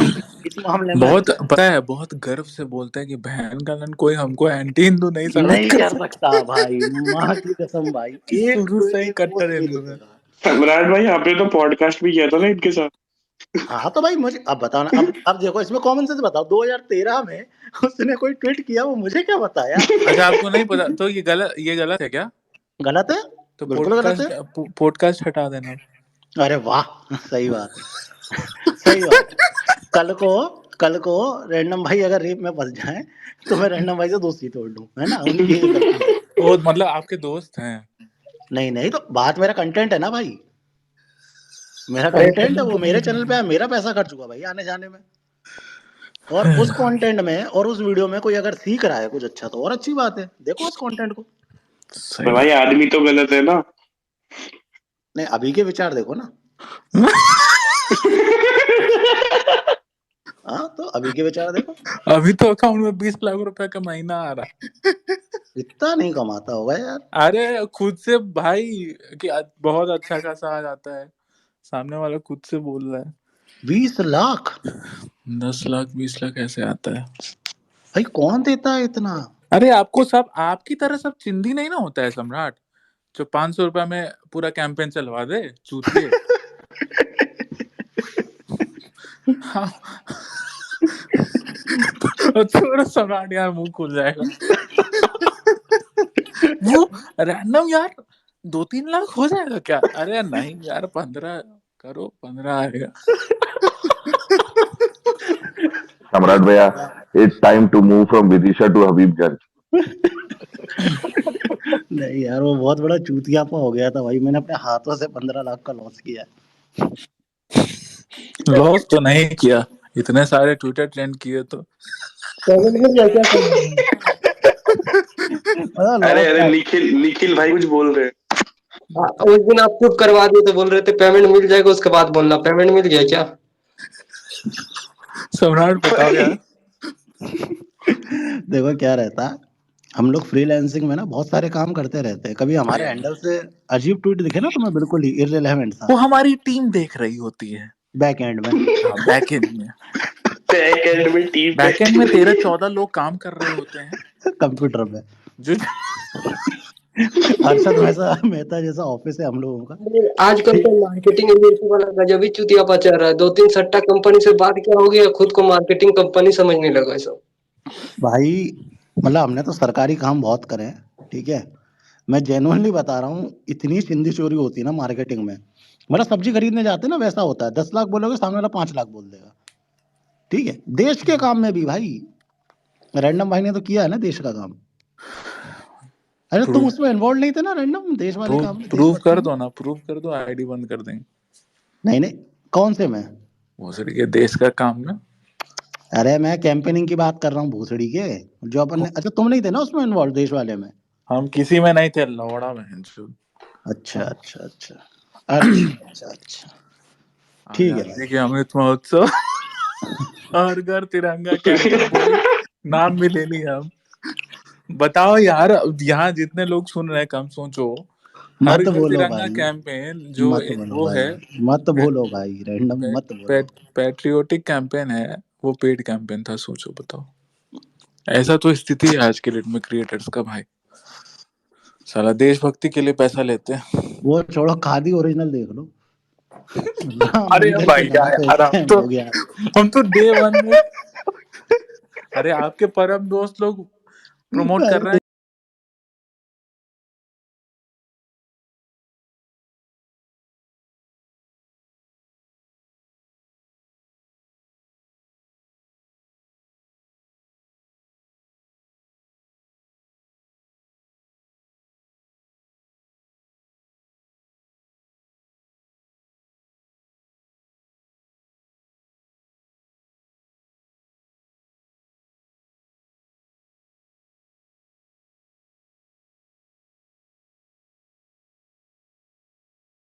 इस मामले में बहुत पता है, बहुत गर्व से बोलते हैं कि बहन का लन कोई हमको एंटी हिंदू नहीं साबित नहीं कर कर सकता। सकता भाई, माँ की कसम भाई, एक शुरू से ही एक कट्टर पोस्ट नहीं हिंदू है। दिखेगा। सम्राट भाई आपने तो पॉडकास्ट भी किया था ना इनके साथ। हाँ तो भाई मुझे अब बताओ ना, अब देखो इसमें कॉमन सेंस बताओ, 2013 में उसने कोई ट्वीट किया, वो मुझे क्या बताया। अच्छा आपको नहीं पता तो ये गलत है क्या? गलत है, तो बिल्कुल गलत है। पॉडकास्ट हटा देना। अरे वाह, सही बात, सही बात। कल को रैंडम भाई अगर रेप में फंस जाए तो मैं रैंडम भाई से दोस्ती तोड़ लूं, है ना, उनकी ये गलती है। वो मतलब आपके दोस्त हैं। नहीं नहीं, तो बात मेरा कंटेंट है ना भाई, मेरा अरे कंटेंट है, वो मेरे चैनल पे मेरा पैसा खर्च हुआ भाई आने जाने में, और उस कंटेंट में और उस वीडियो में कोई अगर सीख रहा है कुछ अच्छा तो और अच्छी बात है, देखो उस कंटेंट को। सही पर भाई बात। आदमी तो गलत है ना। नहीं, अभी के विचार देखो ना। हाँ तो अभी के विचार देखो, अभी तो अकाउंट में 20 लाख रुपए का महीना आ रहा है। इतना नहीं कमाता होगा यार। अरे खुद से भाई कि बहुत अच्छा खासा आ जाता है, सामने वाला खुद से बोल रहा है। 20 लाख 10 लाख 20 लाख ऐसे आता है। भाई, कौन देता है इतना। अरे आपको सब आपकी तरह सब चिंदी नहीं ना होता है सम्राट, जो 500 रुपए में पूरा कैंपेन चलवा दे चूतिए। हाँ। छोड़ो सम्राट यार, मुंह खुल जाएगा। वो रैंडम यार 2-3 लाख हो जाएगा क्या? अरे नहीं यार 15 करो, 15 आएगा। सम्राट भैया, it's time to move from Vidisha to Habibganj. नहीं यार, वो बहुत बड़ा चूतियापा हो गया था भाई, मैंने अपने हाथों से 15 लाख का लॉस किया। लॉस तो नहीं किया, इतने सारे ट्विटर ट्रेंड किए तो। पेमेंट मिल गया क्या सर? अरे अरे निखिल भाई कुछ बोल रहे हैं। उस दिन आप खुद करवा दिए तो बोल रहे थे पेमेंट मिल जाएगा, उसके बाद बोलना पेमेंट मिल गया क्या? सम्राट बताओ यार। देखो क्या रहता है, हम लोग फ्रीलांसिंग में ना बहुत सारे काम करते रहते हैं, कभी हमारे हैंडल से अजीब ट्वीट दिखे ना तुम्हें, बिल्कुल ही इररिलेवेंट सा, वो हमारी टीम देख रही होती है बैक एंड में। बैकएंड में। टीम बैकएंड में 13-14 लोग काम कर रहे होते हैं कंप्यूटर पे, जो अरशद मेहता जैसा ऑफिस है हम लोगों का। आजकल तो मार्केटिंग एजेंसी वाला गजब ही चुतियापा चल रहा है। 2-3 सट्टा कंपनी से बात क्या हो गया, खुद को मार्केटिंग कंपनी समझने लगा सब। भाई मतलब हमने तो सरकारी काम बहुत करे हैं, ठीक है, मैं जेन्युइनली बता रहा हूँ, इतनी चिंदी चोरी होती है ना मार्केटिंग में। मतलब सब्जी खरीदने जाते हैं ना, वैसा होता है, 10 लाख बोलोगे सामने वाला 5 लाख बोल देगा, ठीक है। देश के काम में भी भाई, रैंडम भाई ने तो किया है ना देश का काम। अरे तुम उसमें इन्वॉल्व नहीं थे ना, रैंडम देश वाले काम में, प्रूव कर दो ना, प्रूव कर दो, आईडी बंद कर देंगे। नहीं नहीं, कौन से में? भोसड़ी के देश का काम में। अरे मैं कैंपेनिंग की बात कर रहा हूँ, भूसड़ी के, जो अपन ने, अच्छा तुम नहीं थे ना उसमें इन्वॉल्व देश वाले में? हम किसी में नहीं थे, लौड़ा बहन चोद। अच्छा अच्छा अच्छा अच्छा अच्छा, ठीक है भाई। देखिए अमृत महोत्सव हर घर तिरंगा कैंपेन बोले, नाम भी ले लिया हम। बताओ यार, यहाँ जितने लोग सुन रहे हैं कम सोचो, मत हर घर बोलो तिरंगा भाई, कैंपेन जो मत बोलो वो भाई, है मत बोलो भाई, रैंडम मत बोलो। पैट्रियोटिक कैंपेन है, वो पेड कैंपेन था। सोचो बताओ, ऐसा तो स्थिति है आज के डेट में क्रिएटर्स का भाई, साला देशभक्ति के लिए पैसा लेते हैं। वो छोड़ो, खादी ओरिजिनल देख लो, अरे मंदिर के भाई नाम पे यार स्कैम हो गया। हम तो डे 1 में अरे आपके परम दोस्त लोग प्रमोट कर रहे हैं